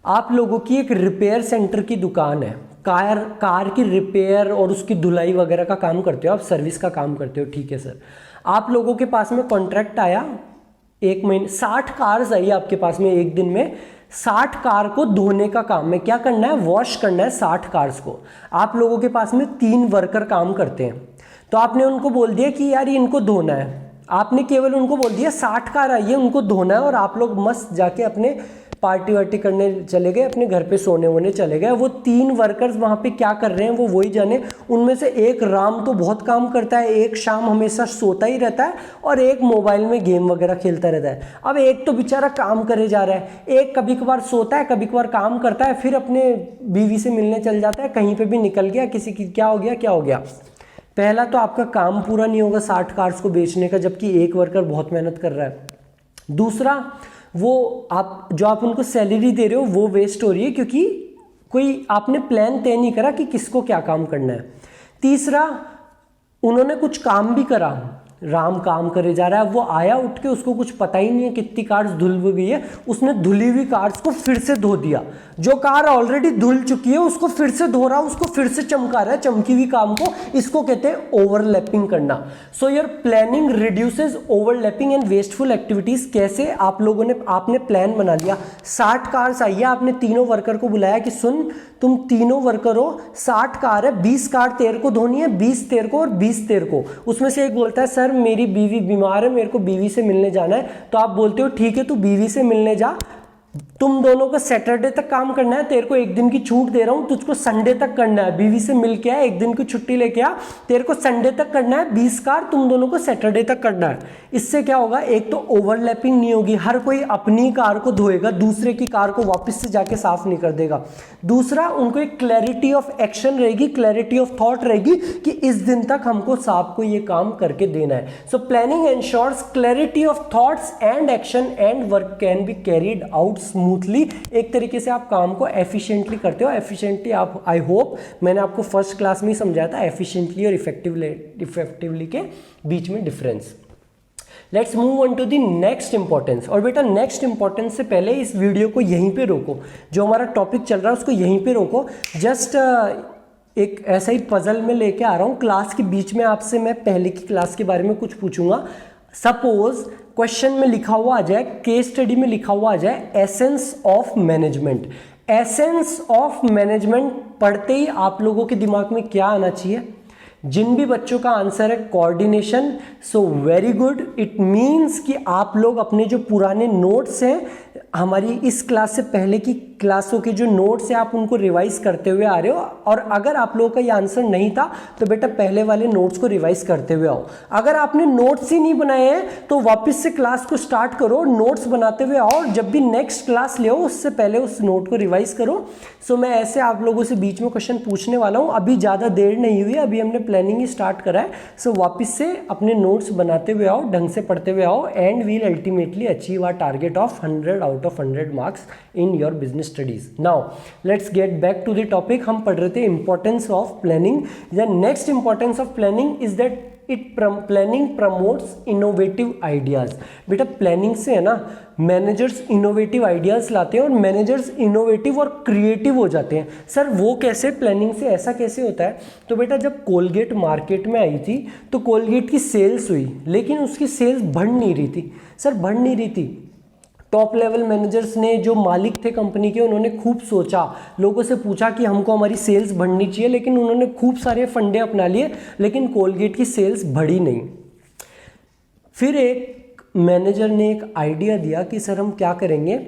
S1: आप लोगों की एक रिपेयर सेंटर की दुकान है, कार की रिपेयर और उसकी धुलाई वगैरह का काम करते हो आप, सर्विस का काम करते हो, ठीक है सर। आप लोगों के पास में कॉन्ट्रैक्ट आया, एक महीने 60 कार्स आई आपके पास में, एक दिन में 60 कार को धोने का काम है, क्या करना है, वॉश करना है 60 कार्स को। आप लोगों के पास में 3 वर्कर काम करते हैं, तो आपने उनको बोल दिया कि यार इनको धोना है, आपने केवल उनको बोल दिया 60 कार आई है उनको धोना है, और आप लोग मस्त जाके अपने पार्टी वार्टी करने चले गए, अपने घर पे सोने वोने चले गए। वो 3 वर्कर्स वहाँ पे क्या कर रहे हैं वो वही जाने। उनमें से एक राम तो बहुत काम करता है, एक शाम हमेशा सोता ही रहता है, और एक मोबाइल में गेम वगैरह खेलता रहता है। अब एक तो बेचारा काम करे जा रहा है, एक कभी कभार सोता है, कभी कभार काम करता है, फिर अपने बीवी से मिलने चल जाता है, कहीं पर भी निकल गया, किसी की क्या हो गया। पहला तो आपका काम पूरा नहीं होगा 60 कार्स को बेचने का, जबकि एक वर्कर बहुत मेहनत कर रहा है। दूसरा, वो आप उनको सैलरी दे रहे हो वो वेस्ट हो रही है, क्योंकि कोई आपने प्लान तय नहीं करा कि किसको क्या काम करना है। तीसरा, उन्होंने कुछ काम भी करा, राम काम करे जा रहा है, वो आया उठ के, उसको कुछ पता ही नहीं है कितनी कार्स धुल गई है, उसने धुली हुई कार्स को फिर से धो दिया। जो कार ऑलरेडी धुल चुकी है उसको फिर से धो रहा, उसको फिर से चमका रहा है चमकी हुई काम को, इसको कहते हैं ओवरलैपिंग करना। So your planning reduces overlapping and wasteful activities. कैसे, आपने प्लान बना लिया, 60 कार्स आई है, आपने तीनों वर्कर को बुलाया कि सुन तुम तीनों वर्कर हो, 60 कार है, 20 कार तेरे को धोनी है, 20 तेरे को और 20 तेरे को। उसमें से एक बोलता है सर मेरी बीवी बीमार है, मेरे को बीवी से मिलने जाना है, तो आप बोलते हो ठीक है तू बीवी से मिलने जा, तुम दोनों को सैटरडे तक काम करना है, तेरे को एक दिन की छूट दे रहा हूं, तुझको संडे तक करना है, बीवी से मिल के आ, एक दिन की छुट्टी लेके आ, तेरे को संडे तक करना है, 20 कार तुम दोनों को सैटरडे तक करना है। इससे क्या होगा, एक तो ओवरलैपिंग नहीं होगी, हर कोई अपनी कार को धोएगा, दूसरे की कार को वापस से जाके साफ नहीं कर देगा। दूसरा, उनको एक क्लैरिटी ऑफ एक्शन रहेगी, क्लैरिटी ऑफ थॉट रहेगी कि इस दिन तक हमको साहब को ये काम करके देना है। So planning ensures clarity of thoughts and action and work can be carried out smoothly. एक तरीके से आप काम को एफिशिएंटली करते हो। एफिशिएंटली आप, आई होप मैंने आपको फर्स्ट क्लास में ही समझाया था एफिशिएंटली और इफेक्टिवली के बीच में difference. Let's move on to the next importance. और बेटा नेक्स्ट इंपॉर्टेंस से पहले इस वीडियो को यहीं पे रोको, जो हमारा टॉपिक चल रहा है उसको यहीं पे रोको। जस्ट एक ऐसा ही पजल में लेके आ रहा हूँ, क्लास के बीच में आपसे मैं पहले की क्लास के बारे में कुछ पूछूंगा। सपोज क्वेश्चन में लिखा हुआ आ जाए, केस स्टडी में लिखा हुआ आ जाए essence of management. Essence of management पढ़ते ही आप लोगों के दिमाग में क्या आना चाहिए? जिन भी बच्चों का आंसर है coordination, so very good, it means कि आप लोग अपने जो पुराने नोट्स हैं, हमारी इस क्लास से पहले की क्लासों के जो नोट्स हैं, आप उनको रिवाइज करते हुए आ रहे हो। और अगर आप लोगों का ये आंसर नहीं था तो बेटा पहले वाले नोट्स को रिवाइज करते हुए आओ। अगर आपने नोट्स ही नहीं बनाए हैं तो वापस से क्लास को स्टार्ट करो, नोट्स बनाते हुए आओ, जब भी नेक्स्ट क्लास ले उससे पहले उस नोट को रिवाइज करो। सो मैं ऐसे आप लोगों से बीच में क्वेश्चन पूछने वाला हूँ, अभी ज़्यादा देर नहीं हुई, अभी हमने प्लानिंग ही स्टार्ट करा है। सो वापस से अपने नोट्स बनाते हुए आओ, ढंग से पढ़ते हुए आओ, and we'll ultimately achieve our target of 100 out of 100 marks in your business studies. Now let's get back to the topic. हम पढ़ रहे थे importance of planning. The next importance of planning is that planning promotes innovative ideas. बेटा planning से है ना, managers innovative ideas लाते हैं और मैनेजर्स इनोवेटिव और क्रिएटिव हो जाते हैं। सर वो कैसे, प्लानिंग से ऐसा कैसे होता है? तो बेटा जब कोलगेट मार्केट में आई थी तो कोलगेट की सेल्स हुई, लेकिन उसकी सेल्स बढ़ नहीं रही थी। सर बढ़ नहीं रही थी। टॉप लेवल मैनेजर्स ने, जो मालिक थे कंपनी के, उन्होंने खूब सोचा, लोगों से पूछा कि हमको हमारी सेल्स बढ़नी चाहिए, लेकिन उन्होंने खूब सारे फंडे अपना लिए, लेकिन कोलगेट की सेल्स बढ़ी नहीं। फिर एक मैनेजर ने एक आइडिया दिया कि सर हम क्या करेंगे,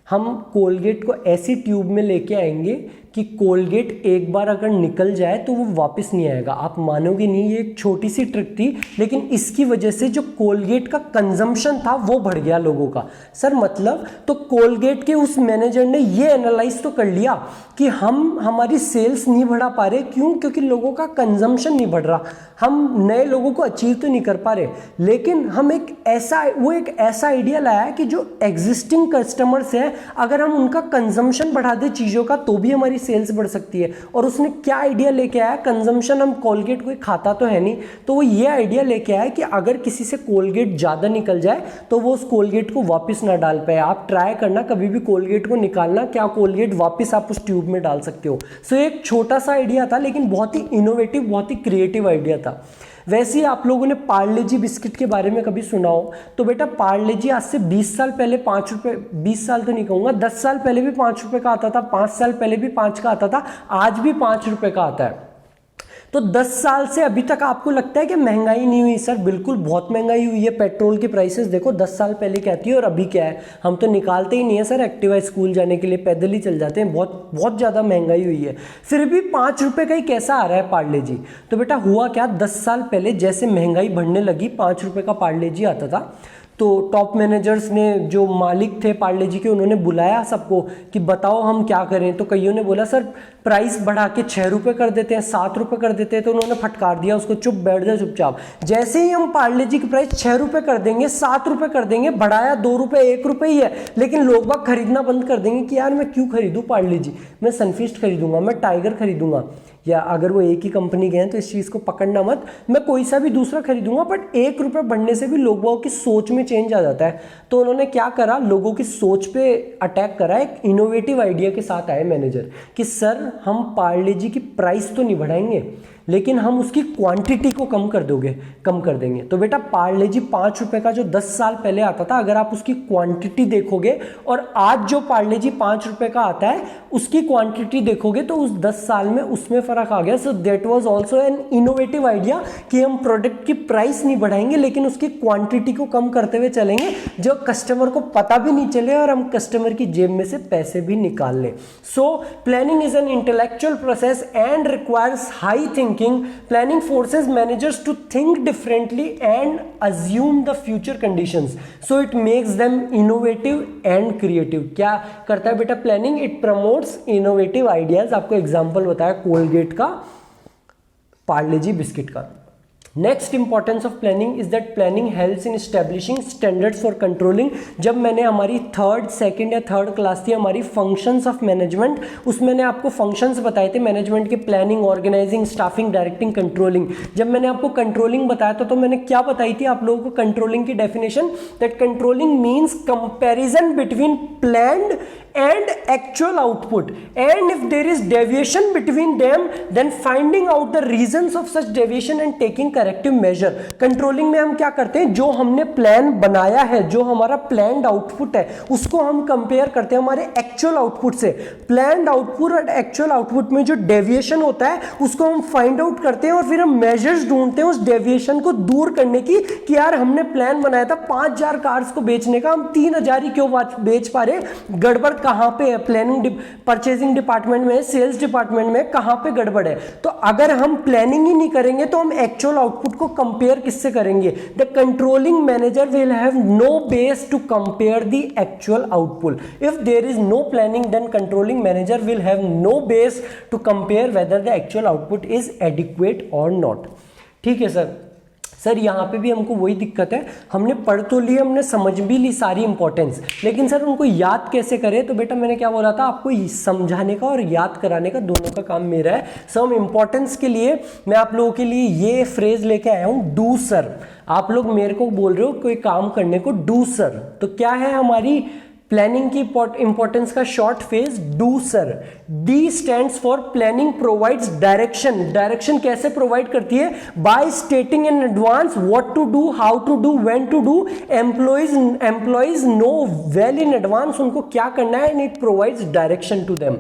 S1: हम कोलगेट को ऐसी ट्यूब में लेके आएंगे कि कोलगेट एक बार अगर निकल जाए तो वो वापस नहीं आएगा। आप मानोगे नहीं, ये एक छोटी सी ट्रिक थी, लेकिन इसकी वजह से जो कोलगेट का कंजम्पशन था वो बढ़ गया लोगों का। सर मतलब, तो कोलगेट के उस मैनेजर ने ये एनालाइज तो कर लिया कि हम हमारी सेल्स नहीं बढ़ा पा रहे, क्यों? क्योंकि लोगों का कंजम्पशन नहीं बढ़ रहा, हम नए लोगों को अचीव तो नहीं कर पा रहे। लेकिन हम एक ऐसा आइडिया लाया कि जो एग्जिस्टिंग कस्टमर्स हैं, अगर हम उनका कंजम्पशन बढ़ा दे चीज़ों का तो भी हमारी सेल्स बढ़ सकती है। और उसने क्या आइडिया लेके आया, कंजम्पशन, हम कोलगेट कोई खाता तो है नहीं, तो वो ये आइडिया लेके आया कि अगर किसी से कोलगेट ज़्यादा निकल जाए तो वो उस कोलगेट को वापस ना डाल पाए। आप ट्राई करना कभी भी कोलगेट को निकालना, क्या कोलगेट वापस आप उस ट्यूब में डाल सकते हो। सो एक छोटा सा आइडिया था, लेकिन बहुत ही इनोवेटिव, बहुत ही क्रिएटिव आइडिया था। वैसे ही आप लोगों ने पार्ले जी बिस्किट के बारे में कभी सुना हो, तो बेटा पार्ले जी आज से 20 साल पहले 5 रुपये, 20 साल तो नहीं कहूँगा, 10 साल पहले भी 5 रुपये का आता था, 5 साल पहले भी 5 का आता था, आज भी 5 रुपये का आता है। तो 10 साल से अभी तक आपको लगता है कि महंगाई नहीं हुई? सर बिल्कुल बहुत महंगाई हुई है। पेट्रोल की प्राइसेस देखो 10 साल पहले क्या थी और अभी क्या है। हम तो निकालते ही नहीं है सर एक्टिवा स्कूल जाने के लिए, पैदल ही चल जाते हैं। बहुत बहुत ज़्यादा महंगाई हुई है, फिर भी 5 रुपये का ही कैसा आ रहा है पार्ले जी? तो बेटा हुआ क्या, 10 साल पहले जैसे महंगाई बढ़ने लगी, 5 रुपये का पार्ले जी आता था, तो टॉप मैनेजर्स ने, जो मालिक थे पार्ले जी के, उन्होंने बुलाया सबको कि बताओ हम क्या करें। तो कईयों ने बोला सर प्राइस बढ़ा के 6 रुपये कर देते हैं, 7 रुपये कर देते हैं। तो उन्होंने फटकार दिया उसको, चुप बैठ जाओ चुपचाप। जैसे ही हम पार्ले जी की प्राइस 6 रुपये कर देंगे, 7 रुपये कर देंगे, बढ़ाया 2 रुपये, 1 रुपये ही है, लेकिन लोग बाग खरीदना बंद कर देंगे कि यार मैं क्यों खरीदूँ पार्ले जी, मैं सनफीस्ट खरीदूंगा, मैं टाइगर खरीदूंगा, या अगर वो एक ही कंपनी के हैं तो इस चीज़ को पकड़ना मत, मैं कोई सा भी दूसरा खरीदूंगा। बट 1 रुपये बढ़ने से भी लोगों की सोच में चेंज आ जाता है। तो उन्होंने क्या करा, लोगों की सोच पे अटैक करा, एक इनोवेटिव आइडिया के साथ आए मैनेजर कि सर हम पार्ले जी की प्राइस तो नहीं बढ़ाएंगे, लेकिन हम उसकी क्वांटिटी को कम कर देंगे। तो बेटा पार्ले जी 5 रुपए का जो 10 साल पहले आता था, अगर आप उसकी क्वांटिटी देखोगे और आज जो पार्ले जी 5 रुपए का आता है उसकी क्वांटिटी देखोगे तो उस 10 साल में उसमें फर्क आ गया। So that was also an innovative idea कि हम प्रोडक्ट की प्राइस नहीं बढ़ाएंगे लेकिन उसकी क्वांटिटी को कम करते हुए चलेंगे, जो कस्टमर को पता भी नहीं चले और हम कस्टमर की जेब में से पैसे भी निकाल लें। So planning is an intellectual process and requires high thinking. Planning forces managers to think differently and assume the future conditions, so it makes them innovative and creative। क्या करता है बेटा planning? It promotes innovative ideas. आपको example बताया Colgate का, पार्ले जी biscuit का। Next importance of planning is that planning helps in establishing standards for controlling. जब मैंने हमारी सेकंड या थर्ड क्लास थी हमारी फंक्शंस ऑफ मैनेजमेंट, उसमें मैंने आपको फंक्शंस बताए थे मैनेजमेंट के, planning, organising, staffing, directing, controlling. जब मैंने आपको कंट्रोलिंग बताया था तो मैंने क्या बताई थी आप लोगों को कंट्रोलिंग की definition? That controlling means comparison between planned and actual output, and if there is deviation between them then finding out the reasons of such deviation and taking corrective measure। Controlling में हम क्या करते हैं, जो हमने plan बनाया है, जो हमारा प्लान्ड आउटपुट है उसको हम कंपेयर करते हैं हमारे एक्चुअल आउटपुट से। प्लान्ड आउटपुट और एक्चुअल आउटपुट में जो डेविएशन होता है उसको हम फाइंड आउट करते हैं और फिर हम मेजर्स ढूंढते हैं उस डेविएशन को दूर करने की, कि यार हमने प्लान बनाया था 5000 कार्स को बेचने का, हम 3000 ही क्यों बेच पा रहे, गड़बड़ कहां पे है, प्लानिंग परचेजिंग डिपार्टमेंट में, सेल्स डिपार्टमेंट में कहां पे गड़बड़ है। तो अगर हम प्लानिंग ही नहीं करेंगे तो हम एक्चुअल आउटपुट को कंपेयर किससे करेंगे? The controlling manager will have no base to compare the actual output. If there is no planning then controlling manager will have no base to compare whether the actual output is adequate or not. ठीक है sir यहाँ पे भी हमको वही दिक्कत है, हमने पढ़ तो ली, हमने समझ भी ली सारी इंपॉर्टेंस, लेकिन सर उनको याद कैसे करें? तो बेटा मैंने क्या बोला था आपको, समझाने का और याद कराने का दोनों का काम मेरा है। सम इंपॉर्टेंस के लिए मैं आप लोगों के लिए ये फ्रेज लेके आया हूँ, डू सर। आप लोग मेरे को बोल रहे हो कोई काम करने को, डू सर। तो क्या है हमारी प्लानिंग की इंपॉर्टेंस का short phrase, do sir. D stands for planning provides direction. Direction कैसे प्रोवाइड करती है? By stating in advance what to do, how to do, when to do. Employees know well in advance उनको क्या करना है, and it provides direction to them.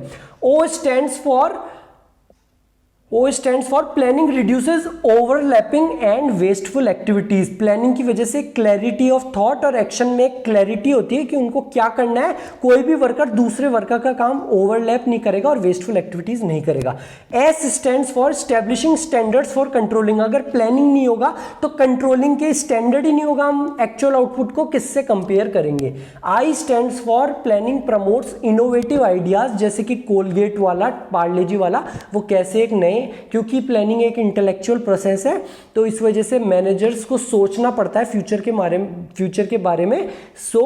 S1: O stands for planning reduces overlapping and wasteful activities। Planning की वजह से clarity of thought और action में clarity होती है कि उनको क्या करना है, कोई भी वर्कर दूसरे वर्कर का काम ओवरलैप नहीं करेगा और वेस्टफुल एक्टिविटीज नहीं करेगा। S stands for establishing standards for controlling। अगर प्लानिंग नहीं होगा तो कंट्रोलिंग के स्टैंडर्ड ही नहीं होगा, हम एक्चुअल आउटपुट को किससे कंपेयर करेंगे। I stands for planning promotes innovative ideas, जैसे कि कोलगेट वाला, पार्ले जी वाला, वो कैसे एक नए, क्योंकि प्लानिंग एक इंटेलेक्चुअल प्रोसेस है तो इस वजह से मैनेजर्स को सोचना पड़ता है फ्यूचर के बारे में। सो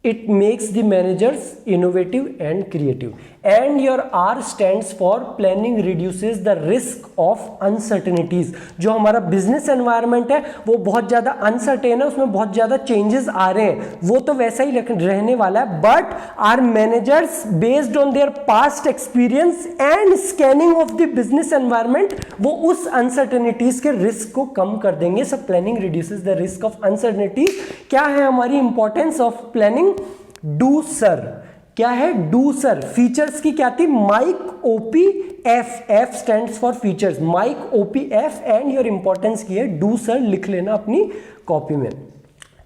S1: it makes the managers innovative and creative। And your R stands for planning reduces the risk of uncertainties। जो हमारा बिजनेस एनवायरनमेंट है वो बहुत ज़्यादा अनसर्टेन है, उसमें बहुत ज़्यादा चेंजेस आ रहे हैं, वो तो वैसा ही रहने वाला है, but our managers based on their past experience and scanning of the business environment वो उस अनसर्टेनिटीज के रिस्क को कम कर देंगे। सब planning reduces the risk of uncertainties. क्या है हमारी importance of planning? Do sir. क्या है? Do sir. फीचर्स की क्या थी? Mike OP F. F stands for features, mike OP F. And your importance की है डू सर, लिख लेना अपनी कॉपी में।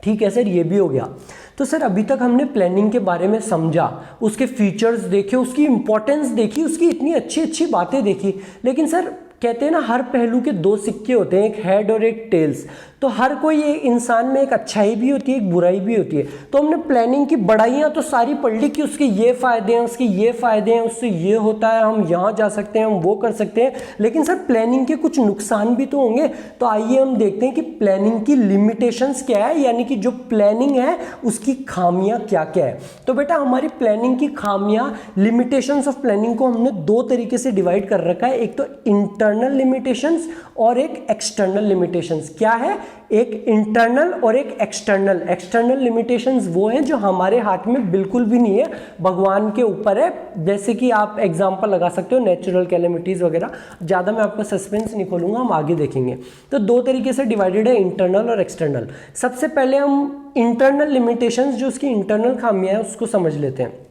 S1: ठीक है सर, ये भी हो गया। तो सर अभी तक हमने प्लानिंग के बारे में समझा, उसके फीचर्स देखे, उसकी इंपॉर्टेंस देखी, उसकी इतनी अच्छी अच्छी बातें देखी, लेकिन सर कहते हैं ना हर पहलू के दो सिक्के होते हैं, एक हेड और एक टेल्स। तो हर कोई इंसान में एक अच्छाई भी होती है, एक बुराई भी होती है। तो हमने प्लानिंग की बड़ाइयाँ तो सारी पढ़ ली कि उसके ये फ़ायदे हैं, उसके ये फ़ायदे हैं, उससे ये होता है, हम यहाँ जा सकते हैं, हम वो कर सकते हैं, लेकिन सर प्लानिंग के कुछ नुकसान भी तो होंगे। तो आइए हम देखते हैं कि प्लानिंग की लिमिटेशंस क्या है, यानी कि जो प्लानिंग है उसकी खामियाँ क्या क्या है। तो बेटा हमारी प्लानिंग की खामियाँ, लिमिटेशंस ऑफ प्लानिंग को हमने दो तरीके से डिवाइड कर रखा है, एक तो इंटरनल लिमिटेशंस और एक एक्सटर्नल लिमिटेशंस। क्या है? एक इंटरनल और एक एक्सटर्नल। एक्सटर्नल लिमिटेशंस वो हैं जो हमारे हाथ में बिल्कुल भी नहीं है, भगवान के ऊपर है। जैसे कि आप एग्जांपल लगा सकते हो नेचुरल कैलेमिटीज वगैरह, ज़्यादा मैं आपको सस्पेंस नहीं खोलूंगा, हम आगे देखेंगे। तो दो तरीके से डिवाइडेड है, इंटरनल और एक्सटर्नल। सबसे पहले हम इंटरनल लिमिटेशंस, जो उसकी इंटरनल खामियां हैं, उसको समझ लेते हैं।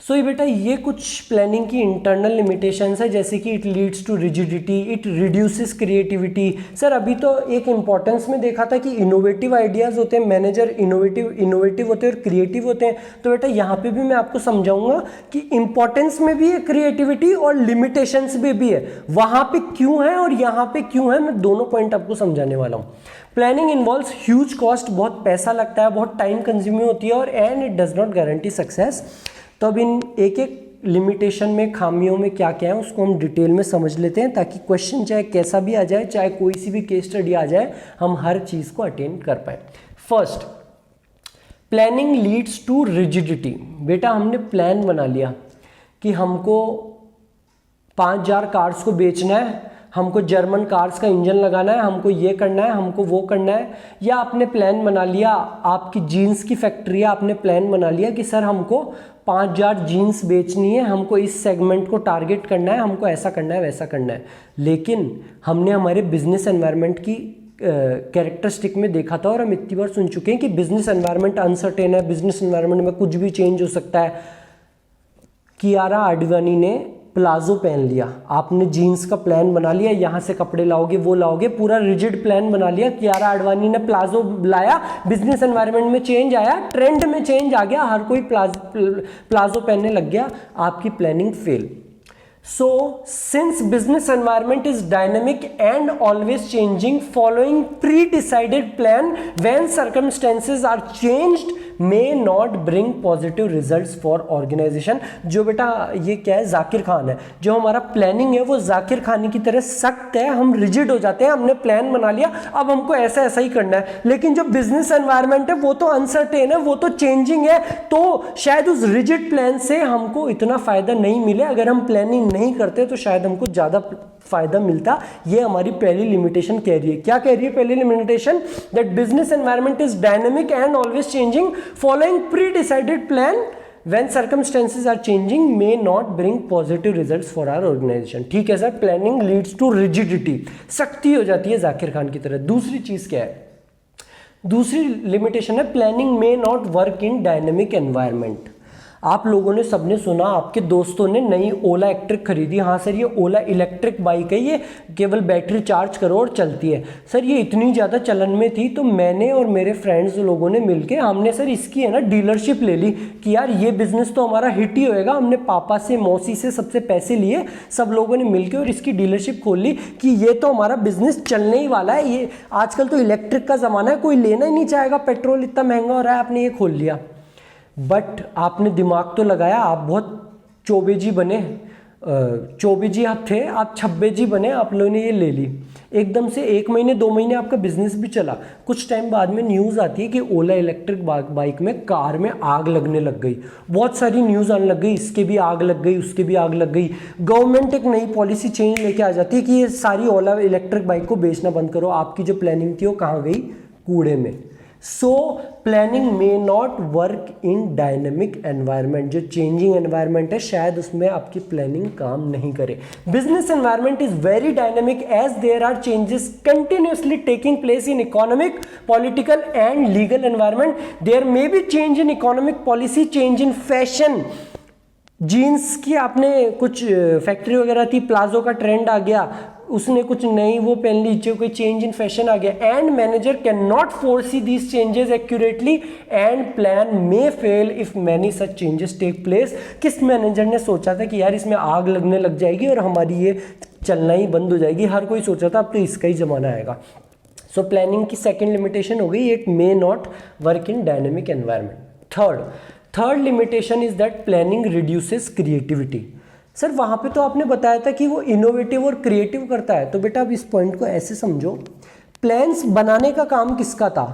S1: सो ये बेटा ये कुछ प्लानिंग की इंटरनल लिमिटेशंस है, जैसे कि it leads to rigidity, it reduces creativity. Sir अभी तो एक इंपॉर्टेंस में देखा था कि इनोवेटिव आइडियाज़ होते हैं, मैनेजर इनोवेटिव होते हैं और क्रिएटिव होते हैं। तो बेटा यहाँ पे भी मैं आपको समझाऊंगा कि इंपॉर्टेंस में भी है क्रिएटिविटी और लिमिटेशंस में भी है, वहाँ पे क्यों है और यहाँ पे क्यों है, मैं दोनों पॉइंट आपको समझाने वाला हूँ। प्लानिंग इन्वॉल्व्स ह्यूज कॉस्ट, बहुत पैसा लगता है, बहुत टाइम कंज्यूमिंग होती है और and it does not guarantee success. तो अब इन एक एक लिमिटेशन में, खामियों में क्या क्या है उसको हम डिटेल में समझ लेते हैं, ताकि क्वेश्चन चाहे कैसा भी आ जाए, चाहे कोई सी भी केस स्टडी आ जाए, हम हर चीज़ को अटेंड कर पाए। First, planning leads to rigidity. बेटा हमने प्लान बना लिया कि हमको 5000 कार्स को बेचना है, हमको जर्मन कार्स का इंजन लगाना है, हमको ये करना है, हमको वो करना है। या आपने प्लान बना लिया, आपकी जीन्स की फैक्ट्री है, आपने प्लान बना लिया कि सर हमको 5000 जीन्स बेचनी है, हमको इस सेगमेंट को टारगेट करना है, हमको ऐसा करना है, वैसा करना है। लेकिन हमने हमारे बिजनेस एनवायरनमेंट की कैरेक्टरिस्टिक में देखा था, और हम इतनी बार सुन चुके हैं कि बिजनेस एनवायरनमेंट अनसर्टेन है, बिजनेस एनवायरनमेंट में कुछ भी चेंज हो सकता है। कियारा आडवाणी ने प्लाजो पहन लिया, आपने जीन्स का प्लान बना लिया, यहाँ से कपड़े लाओगे, वो लाओगे, पूरा रिजिड प्लान बना लिया। कियारा आडवाणी ने प्लाजो लाया, बिजनेस एनवायरनमेंट में चेंज आया, ट्रेंड में चेंज आ गया, हर कोई प्लाजो पहनने लग गया, आपकी planning fail. So, since business environment is dynamic and always changing, following pre-decided plan when circumstances are changed may not bring positive results for organization। जो बेटा ये क्या है, जाकिर खान है, जो हमारा प्लानिंग है वो जाकिर खानी की तरह सख्त है, हम रिजिड हो जाते हैं, हमने प्लान बना लिया, अब हमको ऐसा ऐसा ही करना है। लेकिन जो बिजनेस एनवायरनमेंट है वो तो अनसर्टेन है, वो तो चेंजिंग है, तो शायद उस रिजिड प्लान से हमको इतना फायदा नहीं मिले। अगर हम प्लानिंग नहीं करते तो शायद हमको ज्यादा फायदा मिलता। ये हमारी पहली लिमिटेशन कह रही है। क्या कह रही है पहली limitation? That business environment is dynamic and always changing, following pre decided plan when circumstances are changing may not bring positive results for our organization। ठीक है sir, planning leads to rigidity, सख्ती हो जाती है जाकिर खान की तरह। दूसरी चीज क्या है? दूसरी लिमिटेशन है planning may not work in dynamic environment. आप लोगों ने सबने सुना, आपके दोस्तों ने नई ओला इलेक्ट्रिक खरीदी। हाँ सर, ये ओला इलेक्ट्रिक बाइक है, ये केवल बैटरी चार्ज करो और चलती है। सर ये इतनी ज़्यादा चलन में थी तो मैंने और मेरे फ्रेंड्स लोगों ने मिलके हमने सर इसकी है ना डीलरशिप ले ली कि यार ये बिजनेस तो हमारा हिट ही होएगा। हमने पापा से, मौसी से, सबसे पैसे लिए, सब लोगों ने मिलकर और इसकी डीलरशिप खोल ली कि ये तो हमारा बिजनेस चलने ही वाला है। ये आजकल तो इलेक्ट्रिक का ज़माना है, कोई लेना ही नहीं चाहेगा, पेट्रोल इतना महंगा हो रहा है, आपने ये खोल लिया। बट आपने दिमाग तो लगाया, आप बहुत चौबेजी बने, चौबेजी आप थे, आप छब्बेजी बने, आप लोगों ने ये ले ली। एकदम से 1 महीने 2 महीने आपका बिजनेस भी चला। कुछ टाइम बाद में न्यूज़ आती है कि ओला इलेक्ट्रिक बाइक में, कार में आग लगने लग गई। बहुत सारी न्यूज़ आने लग गई, इसके भी आग लग गई, उसके भी आग लग गई। गवर्नमेंट एक नई पॉलिसी चेंज लेके आ जाती है कि ये सारी ओला इलेक्ट्रिक बाइक को बेचना बंद करो। आपकी जो प्लानिंग थी वो कहाँ गई? कूड़े में। So planning may not work in dynamic environment. जो चेंजिंग एनवायरनमेंट है शायद उसमें आपकी प्लानिंग काम नहीं करे। Business environment is very dynamic as there are changes continuously taking place in economic, political and legal environment. There may be change in economic policy, change in fashion. Jeans की आपने कुछ फैक्ट्री वगैरह थी, palazzo का trend आ गया, उसने कुछ नई वो पहन ली, जो कोई चेंज इन फैशन आ गया। And manager cannot foresee these changes accurately and plan may fail if many such changes take place. किस मैनेजर ने सोचा था कि यार इसमें आग लगने लग जाएगी और हमारी ये चलना ही बंद हो जाएगी? हर कोई सोचा था अब तो इसका ही जमाना आएगा। सो प्लानिंग की सेकेंड लिमिटेशन हो गई, it may not work in dynamic environment. Third limitation is that planning reduces creativity. Sir वहाँ पे तो आपने बताया था कि वो इनोवेटिव और क्रिएटिव करता है, तो बेटा अब इस पॉइंट को ऐसे समझो, प्लान्स बनाने का काम किसका था?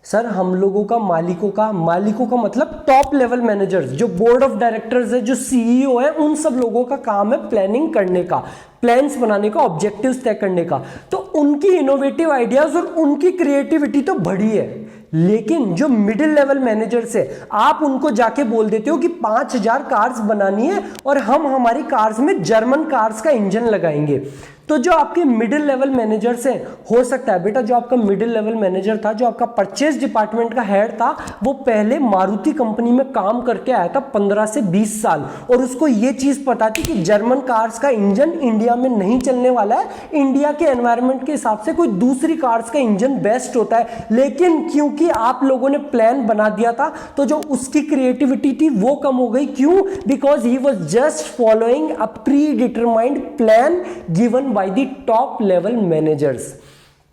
S1: सर हम लोगों का मालिकों का मतलब टॉप लेवल मैनेजर्स, जो बोर्ड ऑफ डायरेक्टर्स है, जो सीईओ है, उन सब लोगों का काम है प्लानिंग करने का, प्लान्स बनाने का, ऑब्जेक्टिव्स तय करने का। तो उनकी इनोवेटिव आइडियाज और उनकी क्रिएटिविटी तो बड़ी है, लेकिन जो मिडिल लेवल मैनेजर्स है, आप उनको जाके बोल देते हो कि 5000 कार्स बनानी है और हम हमारी कार्स में जर्मन कार्स का इंजन लगाएंगे। तो जो आपके मिडिल लेवल मैनेजर्स हैं, हो सकता है बेटा जो आपका मिडिल लेवल मैनेजर था, जो आपका परचेज डिपार्टमेंट का हेड था, वो पहले मारुति कंपनी में काम करके आया था 15 से 20 साल, और उसको ये चीज पता थी कि जर्मन कार्स का इंजन इंडिया में नहीं चलने वाला है, इंडिया के एनवायरनमेंट के हिसाब से कोई दूसरी कार्स का इंजन बेस्ट होता है। लेकिन क्योंकि आप लोगों ने प्लान बना दिया था, तो जो उसकी क्रिएटिविटी थी वो कम हो गई। क्यों? Because he was just following a pre determined plan given by the top level managers।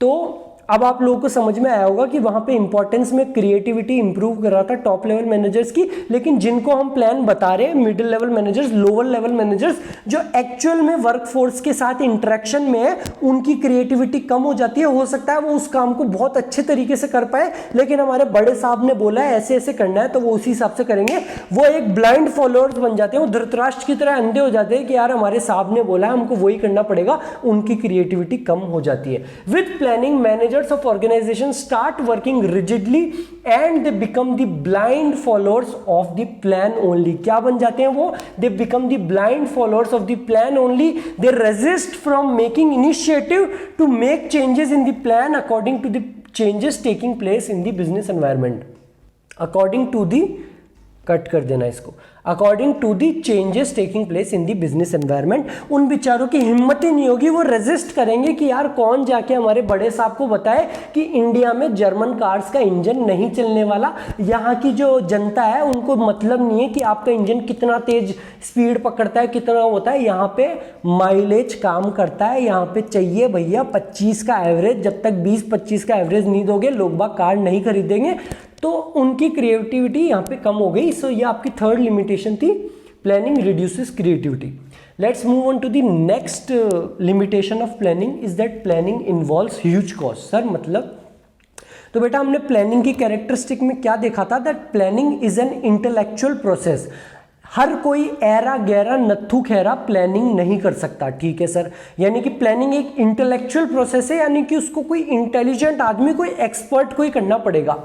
S1: तो अब आप लोगों को समझ में आया होगा कि वहां पे इंपॉर्टेंस में क्रिएटिविटी इंप्रूव कर रहा था टॉप लेवल मैनेजर्स की, लेकिन जिनको हम प्लान बता रहे हैं middle level managers, lower level managers, जो एक्चुअल में वर्कफोर्स के साथ इंटरेक्शन में है, उनकी क्रिएटिविटी कम हो जाती है। हो सकता है वो उस काम को बहुत अच्छे तरीके से कर पाए, लेकिन हमारे बड़े साहब ने बोला है ऐसे ऐसे करना है तो वो उसी हिसाब से करेंगे। वो एक ब्लाइंड फॉलोअर्स बन जाते हैं, वो धृतराष्ट्र की तरह अंधे हो जाते हैं कि यार हमारे साहब ने बोला है हमको वही करना पड़ेगा, उनकी क्रिएटिविटी कम हो जाती है। With planning manager of organization start working rigidly and they become the blind followers of the plan only। क्या बन जाते हैं वो? They become the blind followers of the plan only। They resist from making initiative to make changes in the plan according to the changes taking place in the business environment। According to the, कट कर देना इसको, according to the changes taking place in the business environment. उन बेचारों की हिम्मत ही नहीं होगी, वो रेजिस्ट करेंगे कि यार कौन जाके हमारे बड़े साहब को बताए कि इंडिया में जर्मन कार्स का इंजन नहीं चलने वाला। यहाँ की जो जनता है उनको मतलब नहीं है कि आपका इंजन कितना तेज स्पीड पकड़ता है, कितना होता है, यहाँ पे माइलेज काम करता है। यहाँ पे चाहिए भैया 25 का एवरेज, जब तक 20-25 का एवरेज नहीं दोगे लोग बाग कार नहीं खरीदेंगे। तो उनकी क्रिएटिविटी यहाँ पे कम हो गई। सो ये आपकी थर्ड लिमिटेशन थी, planning reduces creativity. Let's move on to the next limitation of planning is that planning involves huge cost. Sir मतलब, तो बेटा हमने प्लानिंग की कैरेक्टरिस्टिक में क्या देखा था? That planning is an intellectual process. हर कोई ऐरा गैरा नत्थु खैरा प्लानिंग नहीं कर सकता, ठीक है सर। यानी कि प्लानिंग एक इंटेलेक्चुअल प्रोसेस है, यानी कि उसको कोई इंटेलिजेंट आदमी, कोई एक्सपर्ट कोई करना पड़ेगा।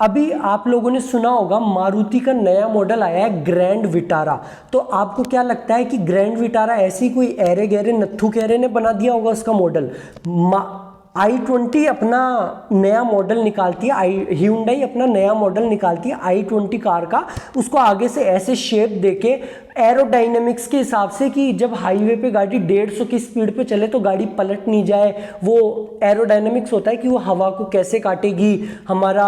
S1: अभी आप लोगों ने सुना होगा मारुति का नया मॉडल आया है ग्रैंड विटारा। तो आपको क्या लगता है कि ग्रैंड विटारा ऐसी कोई ऐरे गहरे नत्थु खैरे ने बना दिया होगा उसका मॉडल? i20 अपना नया मॉडल निकालती है, Hyundai अपना नया मॉडल निकालती है i20 कार का, उसको आगे से ऐसे शेप देके एरोडाइनमिक्स के हिसाब से कि जब हाईवे पे गाड़ी 150 की स्पीड पे चले तो गाड़ी पलट नहीं जाए। वो एरोडाइनमिक्स होता है कि वो हवा को कैसे काटेगी, हमारा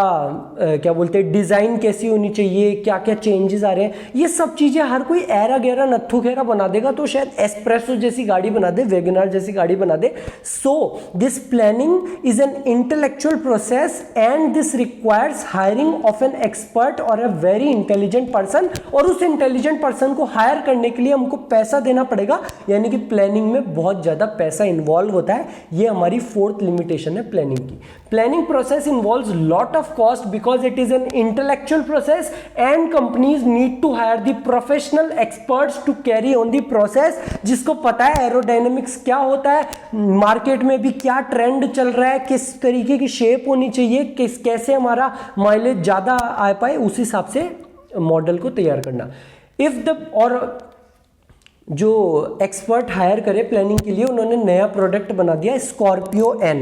S1: क्या बोलते हैं डिज़ाइन कैसी होनी चाहिए, क्या क्या चेंजेस आ रहे हैं, ये सब चीज़ें हर कोई ऐरा गहरा नत्थु खेरा बना देगा तो शायद एस्प्रेसो जैसी गाड़ी बना दे, वैगनआर जैसी गाड़ी बना दे। So this planning is an intellectual process and this requires hiring of an expert और अ वेरी इंटेलिजेंट पर्सन, और उस इंटेलिजेंट पर्सन को हायर करने के लिए हमको पैसा देना पड़ेगा, यानी कि प्लानिंग में बहुत ज्यादा पैसा इन्वॉल्व होता है। ये हमारी फोर्थ लिमिटेशन है प्लानिंग की। Planning process involves lot of cost because it is an intellectual process and companies need to hire the professional experts to carry on the process, जिसको पता है एरोडायनेमिक्स क्या होता है, मार्केट में भी क्या ट्रेंड चल रहा है, किस तरीके की शेप होनी चाहिए, कैसे हमारा माइलेज ज्यादा आ पाए, उस हिसाब से मॉडल को तैयार करना। और जो एक्सपर्ट हायर करे प्लानिंग के लिए, उन्होंने नया प्रोडक्ट बना दिया स्कॉर्पियो एन।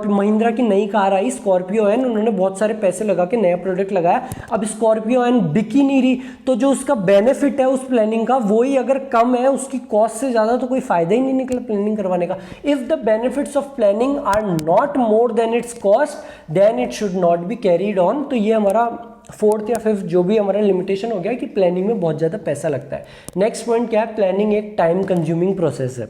S1: महिंद्रा की नई कार आई स्कॉर्पियो एन, उन्होंने बहुत सारे पैसे लगा के नया प्रोडक्ट लगाया। अब स्कॉर्पियो एन बिक ही नहीं रही, तो जो उसका बेनिफिट है उस प्लानिंग का वही अगर कम है उसकी कॉस्ट से ज़्यादा, तो कोई फायदा ही नहीं निकला प्लानिंग करवाने का। If the benefits of planning are not more than its cost then it should not be carried on. तो ये हमारा फोर्थ या फिफ्थ जो भी हमारा लिमिटेशन हो गया कि प्लानिंग में बहुत ज़्यादा पैसा लगता है। नेक्स्ट पॉइंट क्या है? प्लानिंग एक टाइम कंज्यूमिंग प्रोसेस है।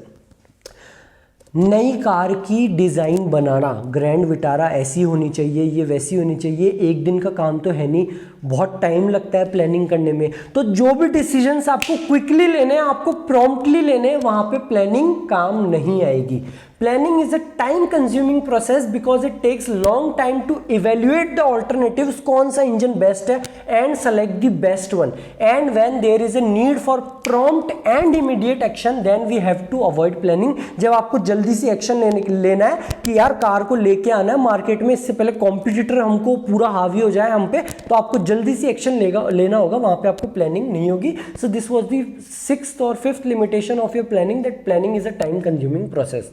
S1: नई कार की डिज़ाइन बनाना, ग्रैंड विटारा ऐसी होनी चाहिए, ये वैसी होनी चाहिए, एक दिन का काम तो है नहीं, बहुत टाइम लगता है प्लानिंग करने में। तो जो भी डिसीजंस आपको क्विकली लेने हैं, आपको प्रॉम्प्टली लेने हैं, वहाँ पे प्लानिंग काम नहीं आएगी। Planning is a time consuming process because it takes long time to evaluate the alternatives, कौन सा इंजन बेस्ट है, and select the best one. And when there is a need for prompt and immediate action, then we have to avoid planning. जब आपको जल्दी से action लेना है कि यार कार को लेके आना है मार्केट में, इससे पहले कॉम्पिटिटर हमको पूरा हावी हो जाए हम पे, तो आपको जल्दी से एक्शन लेना होगा, वहां पे आपको प्लानिंग नहीं होगी. So this was the 6th और 5th limitation of your planning, that planning is a time consuming process.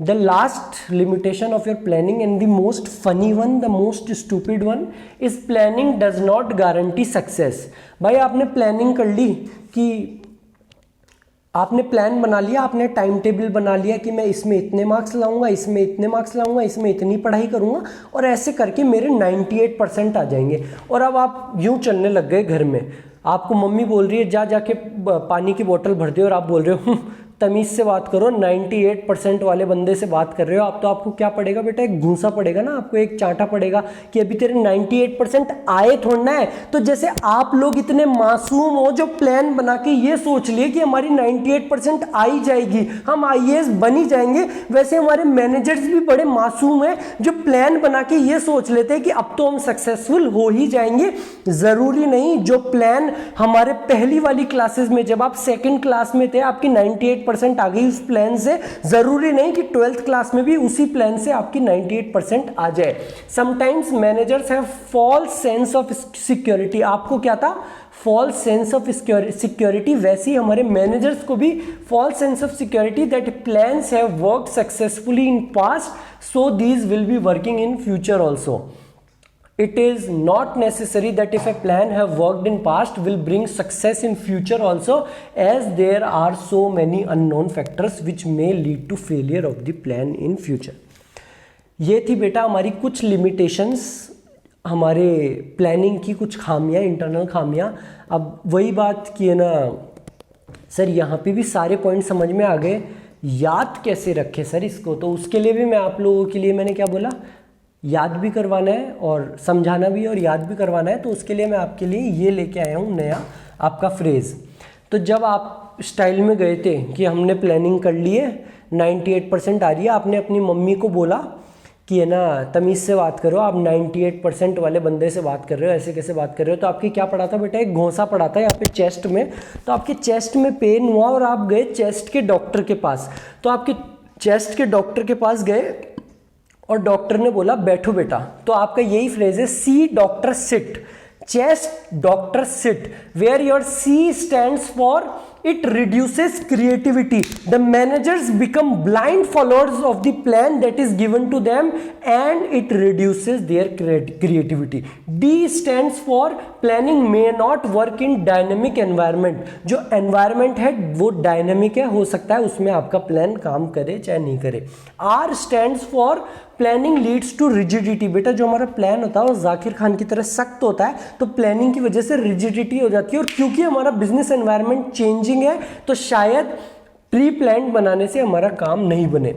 S1: The last limitation of your planning and the most funny one, the most stupid one is planning does not guarantee success. भाई आपने planning कर ली कि आपने plan बना लिया, आपने time table बना लिया कि मैं इसमें इतने मार्क्स लाऊंगा, इसमें इतने मार्क्स लाऊंगा, इसमें इतनी पढ़ाई करूंगा और ऐसे करके मेरे 98% आ जाएंगे. और अब आप यूं चलने लग गए घर में, आपको मम्मी बोल रही है जा जाके पानी की बोतल भर दे और आप बोल रहे हो तमीज़ से बात करो, 98% वाले बंदे से बात कर रहे हो आप, तो आपको क्या पड़ेगा बेटा, एक घूंसा पड़ेगा ना, आपको एक चांटा पड़ेगा कि अभी तेरे 98% आए थोड़ा है. तो जैसे आप लोग इतने मासूम हो जो प्लान बना के ये सोच लिए कि हमारी 98% आ ही जाएगी, हम IAS बन ही जाएंगे, वैसे हमारे मैनेजर्स भी बड़े मासूम हैं जो प्लान बना के ये सोच लेते हैं कि अब तो हम सक्सेसफुल हो ही जाएंगे. ज़रूरी नहीं. जो प्लान हमारे पहली वाली क्लासेस में जब आप 2nd क्लास में थे आपकी 98% आ गई उस प्लान से, जरूरी नहीं कि 12th क्लास में भी उसी प्लान से आपकी 98% आ जाए. Sometimes managers have false sense of security. आपको क्या था, फॉल्स सेंस ऑफ सिक्योरिटी, वैसे ही हमारे मैनेजर्स को भी false sense of security that plans have worked successfully in past, so these will be working in future also. It is not necessary that if a plan have worked in past will bring success in future also, as there are so many unknown factors which may lead to failure of the plan in future. ये थी बेटा हमारी कुछ limitations, हमारे planning की कुछ खामियां, internal खामियां. अब वही बात की है ना सर, यहाँ पे भी सारे पॉइंट समझ में आ गए, याद कैसे रखे सर इसको, तो उसके लिए भी मैं आप लोगों के लिए मैंने क्या बोला, याद भी करवाना है और समझाना भी और याद भी करवाना है. तो उसके लिए मैं आपके लिए ये लेके आया हूँ नया आपका फ्रेज़. तो जब आप स्टाइल में गए थे कि हमने प्लानिंग कर ली है, 98% आ रही है, आपने अपनी मम्मी को बोला कि है ना तमीज़ से बात करो, आप 98% वाले बंदे से बात कर रहे हो, ऐसे कैसे बात कर रहे हो. तो आपकी क्या पड़ा था बेटा, एक घोंसा पड़ा था यहाँ पे चेस्ट में. तो आपके चेस्ट में पेन हुआ और आप गए चेस्ट के डॉक्टर के पास. तो आपके चेस्ट के डॉक्टर के पास गए और डॉक्टर ने बोला बैठो बेटा. तो आपका यही फ्रेज है, C doctor sit, chest doctor sit, where your C stands for it reduces creativity. The managers become blind followers of the plan that is given to them and it reduces their creativity. D stands for planning may not work in dynamic environment. जो environment है वो dynamic है, हो सकता है उसमें आपका plan काम करे चाहे नहीं करे. R stands for planning leads to rigidity. बेटा जो हमारा प्लान होता है वो जाकिर खान की तरह सख्त होता है, तो प्लानिंग की वजह से रिजिडिटी हो जाती है. और क्योंकि हमारा बिजनेस एनवायरनमेंट चेंजिंग है तो शायद प्री प्लान बनाने से हमारा काम नहीं बने.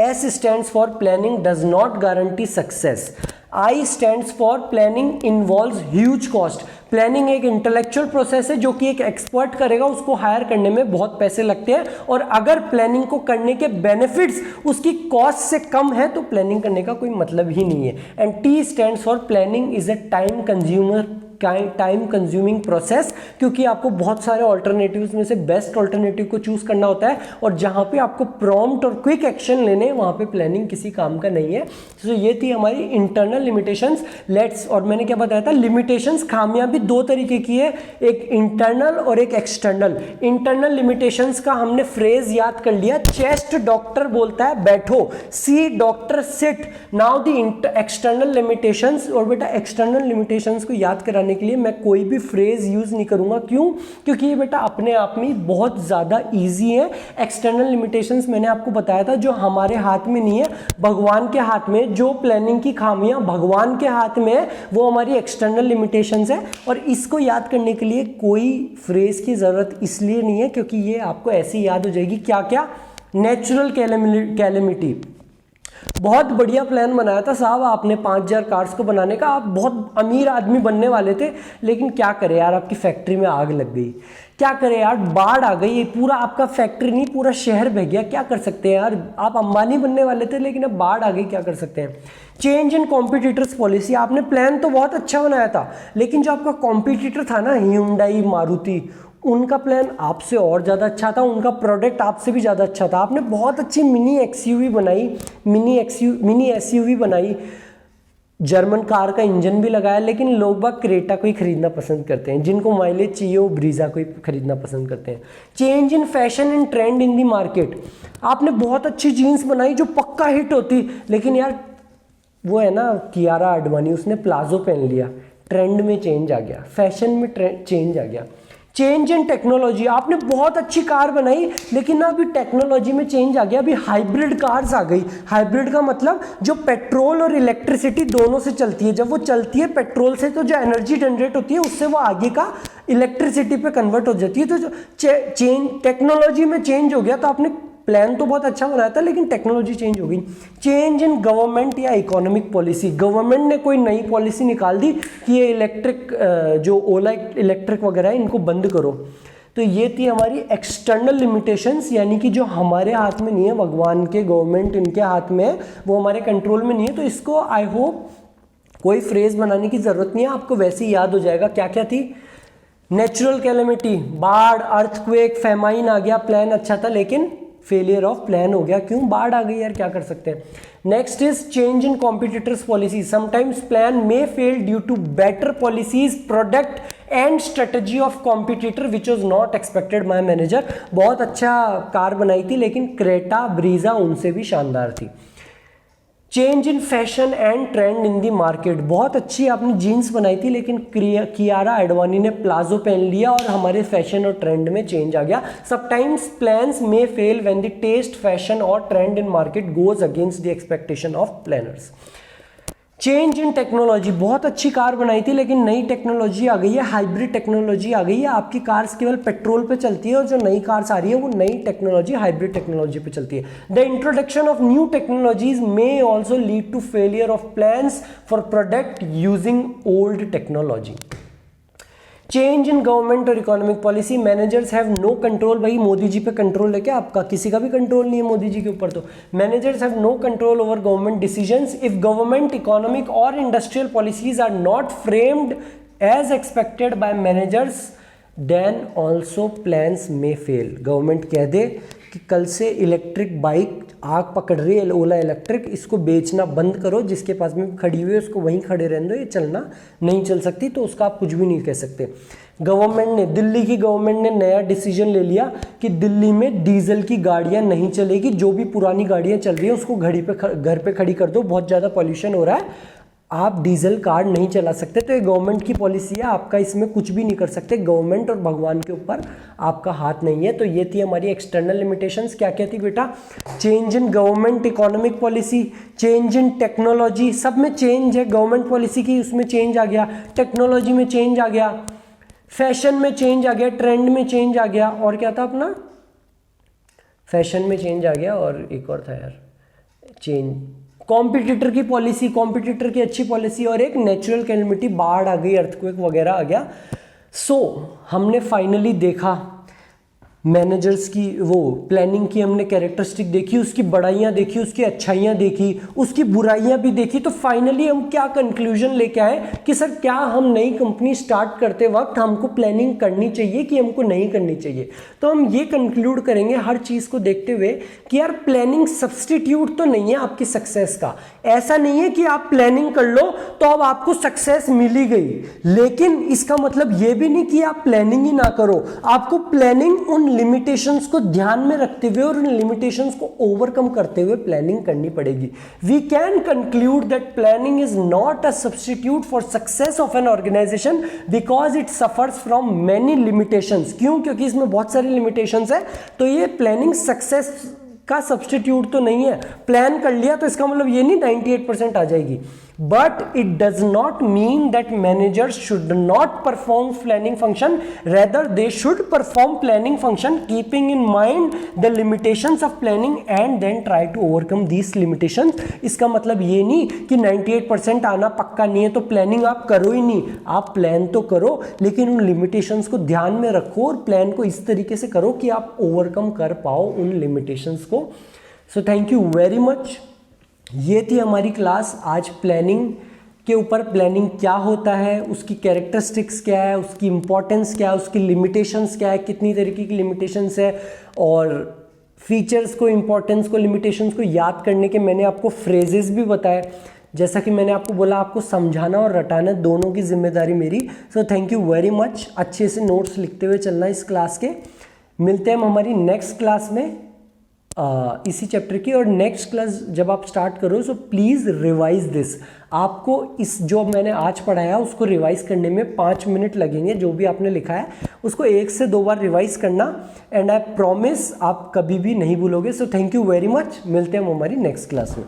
S1: S stands for planning does not guarantee success. I stands for planning involves huge cost. Planning एक इंटेलेक्चुअल प्रोसेस है जो कि एक एक्सपर्ट करेगा, उसको हायर करने में बहुत पैसे लगते हैं, और अगर प्लानिंग को करने के बेनिफिट्स उसकी कॉस्ट से कम है तो प्लानिंग करने का कोई मतलब ही नहीं है. And T stands for planning is a time consuming process, क्योंकि आपको बहुत सारे ऑल्टरनेटिव्स में से बेस्ट ऑल्टरनेटिव को चूज करना होता है, और जहां पे आपको प्रॉम्प्ट और क्विक एक्शन लेने वहां पे प्लानिंग किसी काम का नहीं है. तो ये थी हमारी इंटरनल लिमिटेशंस. लेट्स, और मैंने क्या बताया था, लिमिटेशंस खामियां भी दो तरीके की है, एक इंटरनल और एक एक्सटर्नल. इंटरनल लिमिटेशंस का हमने फ्रेज याद कर लिया, चेस्ट डॉक्टर बोलता है बैठो, C doctor sit. Now the external limitations, और बेटा एक्सटर्नल लिमिटेशंस को याद कराने के लिए मैं कोई भी फ्रेज यूज नहीं करूंगा. क्यों? क्योंकि ये बेटा अपने आप में बहुत ज्यादा इजी है. एक्सटर्नल लिमिटेशंस मैंने आपको बताया था जो हमारे हाथ में नहीं है, भगवान के हाथ में. जो प्लानिंग की खामियां भगवान के हाथ में है वो हमारी एक्सटर्नल लिमिटेशंस है. और इसको याद करने के लिए कोई फ्रेज की जरूरत इसलिए नहीं है क्योंकि ये आपको ऐसे याद हो जाएगी. क्या क्या? नेचुरल कैलेमिटी, बहुत बढ़िया प्लान बनाया था साहब आपने 5000 कार्स को बनाने का, आप बहुत अमीर आदमी बनने वाले थे, लेकिन क्या करें यार, आपकी फैक्ट्री में आग लग गई, क्या करें यार, बाढ़ आ गई, पूरा आपका फैक्ट्री नहीं पूरा शहर बह गया, क्या कर सकते हैं यार, आप अंबानी बनने वाले थे लेकिन अब बाढ़ आ गई, क्या कर सकते हैं। चेंज इन कॉम्पिटिटर्स पॉलिसी, आपने प्लान तो बहुत अच्छा बनाया था, लेकिन जो आपका कॉम्पिटिटर था ना ह्यूंडई मारुति, उनका प्लान आपसे और ज़्यादा अच्छा था, उनका प्रोडक्ट आपसे भी ज़्यादा अच्छा था, आपने बहुत अच्छी मिनी एक्सयूवी बनाई, मिनी एसयूवी बनाई, जर्मन कार का इंजन भी लगाया, लेकिन लोग बाग क्रेटा को ही खरीदना पसंद करते हैं, जिनको माइलेज चाहिए वो ब्रीजा को ही खरीदना पसंद करते हैं। Change in fashion and trend in the market, आपने बहुत अच्छी जीन्स बनाई जो पक्का हिट होती, लेकिन यार वो है ना कियारा आडवाणी, उसने प्लाजो पहन लिया, ट्रेंड में चेंज आ गया, फैशन में चेंज आ गया। चेंज इन टेक्नोलॉजी, आपने बहुत अच्छी कार बनाई लेकिन ना अभी टेक्नोलॉजी में चेंज आ गया, अभी हाइब्रिड कार्स आ गई। हाइब्रिड का मतलब जो पेट्रोल और इलेक्ट्रिसिटी दोनों से चलती है, जब वो चलती है पेट्रोल से तो जो एनर्जी जनरेट होती है उससे वो आगे का इलेक्ट्रिसिटी पे कन्वर्ट हो जाती है, तो जो चेंज टेक्नोलॉजी में चेंज हो गया, तो आपने प्लान तो बहुत अच्छा बनाया था लेकिन टेक्नोलॉजी चेंज हो गई। चेंज इन गवर्नमेंट या इकोनॉमिक पॉलिसी, गवर्नमेंट ने कोई नई पॉलिसी निकाल दी कि ये इलेक्ट्रिक जो ओला इलेक्ट्रिक वगैरह है इनको बंद करो, तो ये थी हमारी एक्सटर्नल लिमिटेशंस, यानी कि जो हमारे हाथ में नहीं है, भगवान के गवर्नमेंट इनके हाथ में है, वो हमारे कंट्रोल में नहीं है। तो इसको आई होप कोई फ्रेज बनाने की जरूरत नहीं है, आपको वैसे ही याद हो जाएगा। क्या क्या थी? नेचुरल कैलेमिटी, बाढ़, अर्थक्वेक, फेमाइन आ गया, प्लान अच्छा था लेकिन फेलियर ऑफ प्लान हो गया, क्यों? बाढ़ आ गई यार, क्या कर सकते हैं। Next is change in competitors policy, sometimes plan may fail due to better policies, product and strategy of competitor which was not expected by manager. बहुत अच्छा कार बनाई थी लेकिन क्रेटा ब्रीजा उनसे भी शानदार थी। Change in fashion and trend in the market, बहुत अच्छी आपने जीन्स बनाई थी लेकिन कियारा आडवाणी ने प्लाजो पहन लिया और हमारे फैशन और ट्रेंड में चेंज आ गया। Sometimes plans may fail when the taste, fashion और trend in market goes against the expectation of planners. Change in technology, बहुत अच्छी कार बनाई थी लेकिन नई टेक्नोलॉजी आ गई है, हाइब्रिड टेक्नोलॉजी आ गई है, आपकी कार्स केवल पेट्रोल पे चलती है और जो नई कार्स आ रही है वो नई टेक्नोलॉजी हाइब्रिड टेक्नोलॉजी पे चलती है। The introduction of new technologies may also lead to failure of plans for product using old technology. Change in government और economic policy, managers have no control. भाई मोदी जी पे कंट्रोल है क्या आपका? किसी का भी कंट्रोल नहीं है मोदी जी के ऊपर। तो managers have no control over government decisions. If government, economic और industrial policies are not framed as expected by managers then also plans may fail. Government कह दे कि कल से इलेक्ट्रिक बाइक आग पकड़ रही है, ओला इलेक्ट्रिक, इसको बेचना बंद करो, जिसके पास में खड़ी हुई है उसको वहीं खड़े रहने दो, ये चलना नहीं चल सकती, तो उसका आप कुछ भी नहीं कह सकते। गवर्नमेंट ने, दिल्ली की गवर्नमेंट ने नया डिसीजन ले लिया कि दिल्ली में डीजल की गाड़ियां नहीं चलेगी, जो भी पुरानी गाड़ियां चल रही है उसको घर पे खड़ी कर दो, बहुत ज़्यादा पॉल्यूशन हो रहा है, आप डीजल कार नहीं चला सकते। तो ये गवर्नमेंट की पॉलिसी है, आपका इसमें कुछ भी नहीं कर सकते, गवर्नमेंट और भगवान के ऊपर आपका हाथ नहीं है। तो ये थी हमारी एक्सटर्नल लिमिटेशंस। क्या क्या थी बेटा? Change in government economic policy, change in technology, सब में चेंज है, गवर्नमेंट पॉलिसी की उसमें चेंज आ गया, टेक्नोलॉजी में चेंज आ गया, फैशन में चेंज आ गया, ट्रेंड में चेंज आ गया, और क्या था अपना? फैशन में चेंज आ गया, और एक और था यार चेंज, कॉम्पिटिटर की पॉलिसी, कॉम्पिटिटर की अच्छी पॉलिसी, और एक नेचुरल कैलेमिटी, बाढ़ आ गई, अर्थक्वेक वगैरह आ गया। सो हमने फाइनली देखा मैनेजर्स की वो प्लानिंग की, हमने कैरेक्टरिस्टिक देखी, उसकी बड़ाइयाँ देखी, उसकी अच्छाइयाँ देखी, उसकी बुराइयाँ भी देखी। तो फाइनली हम क्या कंक्लूजन लेके आए कि सर क्या हम नई कंपनी स्टार्ट करते वक्त हमको प्लानिंग करनी चाहिए कि हमको नहीं करनी चाहिए। तो हम ये कंक्लूड करेंगे हर चीज़ को देखते हुए कि यार प्लानिंग सब्सटीट्यूट तो नहीं है आपकी सक्सेस का। ऐसा नहीं है कि आप प्लानिंग कर लो तो अब आपको सक्सेस मिल ही गई, लेकिन इसका मतलब ये भी नहीं कि आप प्लानिंग ही ना करो, आपको प्लानिंग उन लिमिटेशंस को ध्यान में रखते हुए और उन लिमिटेशंस को ओवरकम करते हुए प्लानिंग करनी पड़ेगी। We can conclude that planning is not a substitute for success of an organization because it suffers from many limitations. क्यों? क्योंकि इसमें बहुत सारी लिमिटेशंस है। तो ये प्लानिंग सक्सेस का सब्सटीट्यूट तो नहीं है। प्लान कर लिया तो इसका मतलब ये नहीं 98% आ जाएगी, but it does not mean that managers should not perform planning function, rather they should perform planning function keeping in mind the limitations of planning and then try to overcome these limitations. इसका मतलब ये नहीं कि 98% आना पक्का नहीं है तो प्लानिंग आप करो ही नहीं, आप प्लान तो करो लेकिन उन लिमिटेशंस को ध्यान में रखो और प्लान को इस तरीके से करो कि आप ओवरकम कर पाओ उन लिमिटेशंस को। सो थैंक यू वेरी मच। ये थी हमारी क्लास आज प्लानिंग के ऊपर। प्लानिंग क्या होता है, उसकी कैरेक्टरिस्टिक्स क्या है, उसकी इंपॉर्टेंस क्या है, उसकी लिमिटेशंस क्या है, कितनी तरीके की लिमिटेशंस है, और फीचर्स को, इंपॉर्टेंस को, लिमिटेशंस को याद करने के मैंने आपको फ्रेजेस भी बताए। जैसा कि मैंने आपको बोला, आपको समझाना और रटाना दोनों की जिम्मेदारी मेरी। सो थैंक यू वेरी मच। अच्छे से नोट्स लिखते हुए चलना इस क्लास के। मिलते हैं हम हमारी नेक्स्ट क्लास में इसी चैप्टर की। और नेक्स्ट क्लास जब आप स्टार्ट करो सो प्लीज़ रिवाइज दिस। आपको इस जो मैंने आज पढ़ाया उसको रिवाइज करने में 5 मिनट लगेंगे। जो भी आपने लिखा है उसको 1 से 2 बार रिवाइज करना, एंड आई प्रॉमिस आप कभी भी नहीं भूलोगे। So thank you very much. मिलते हैं हम हमारी नेक्स्ट क्लास में।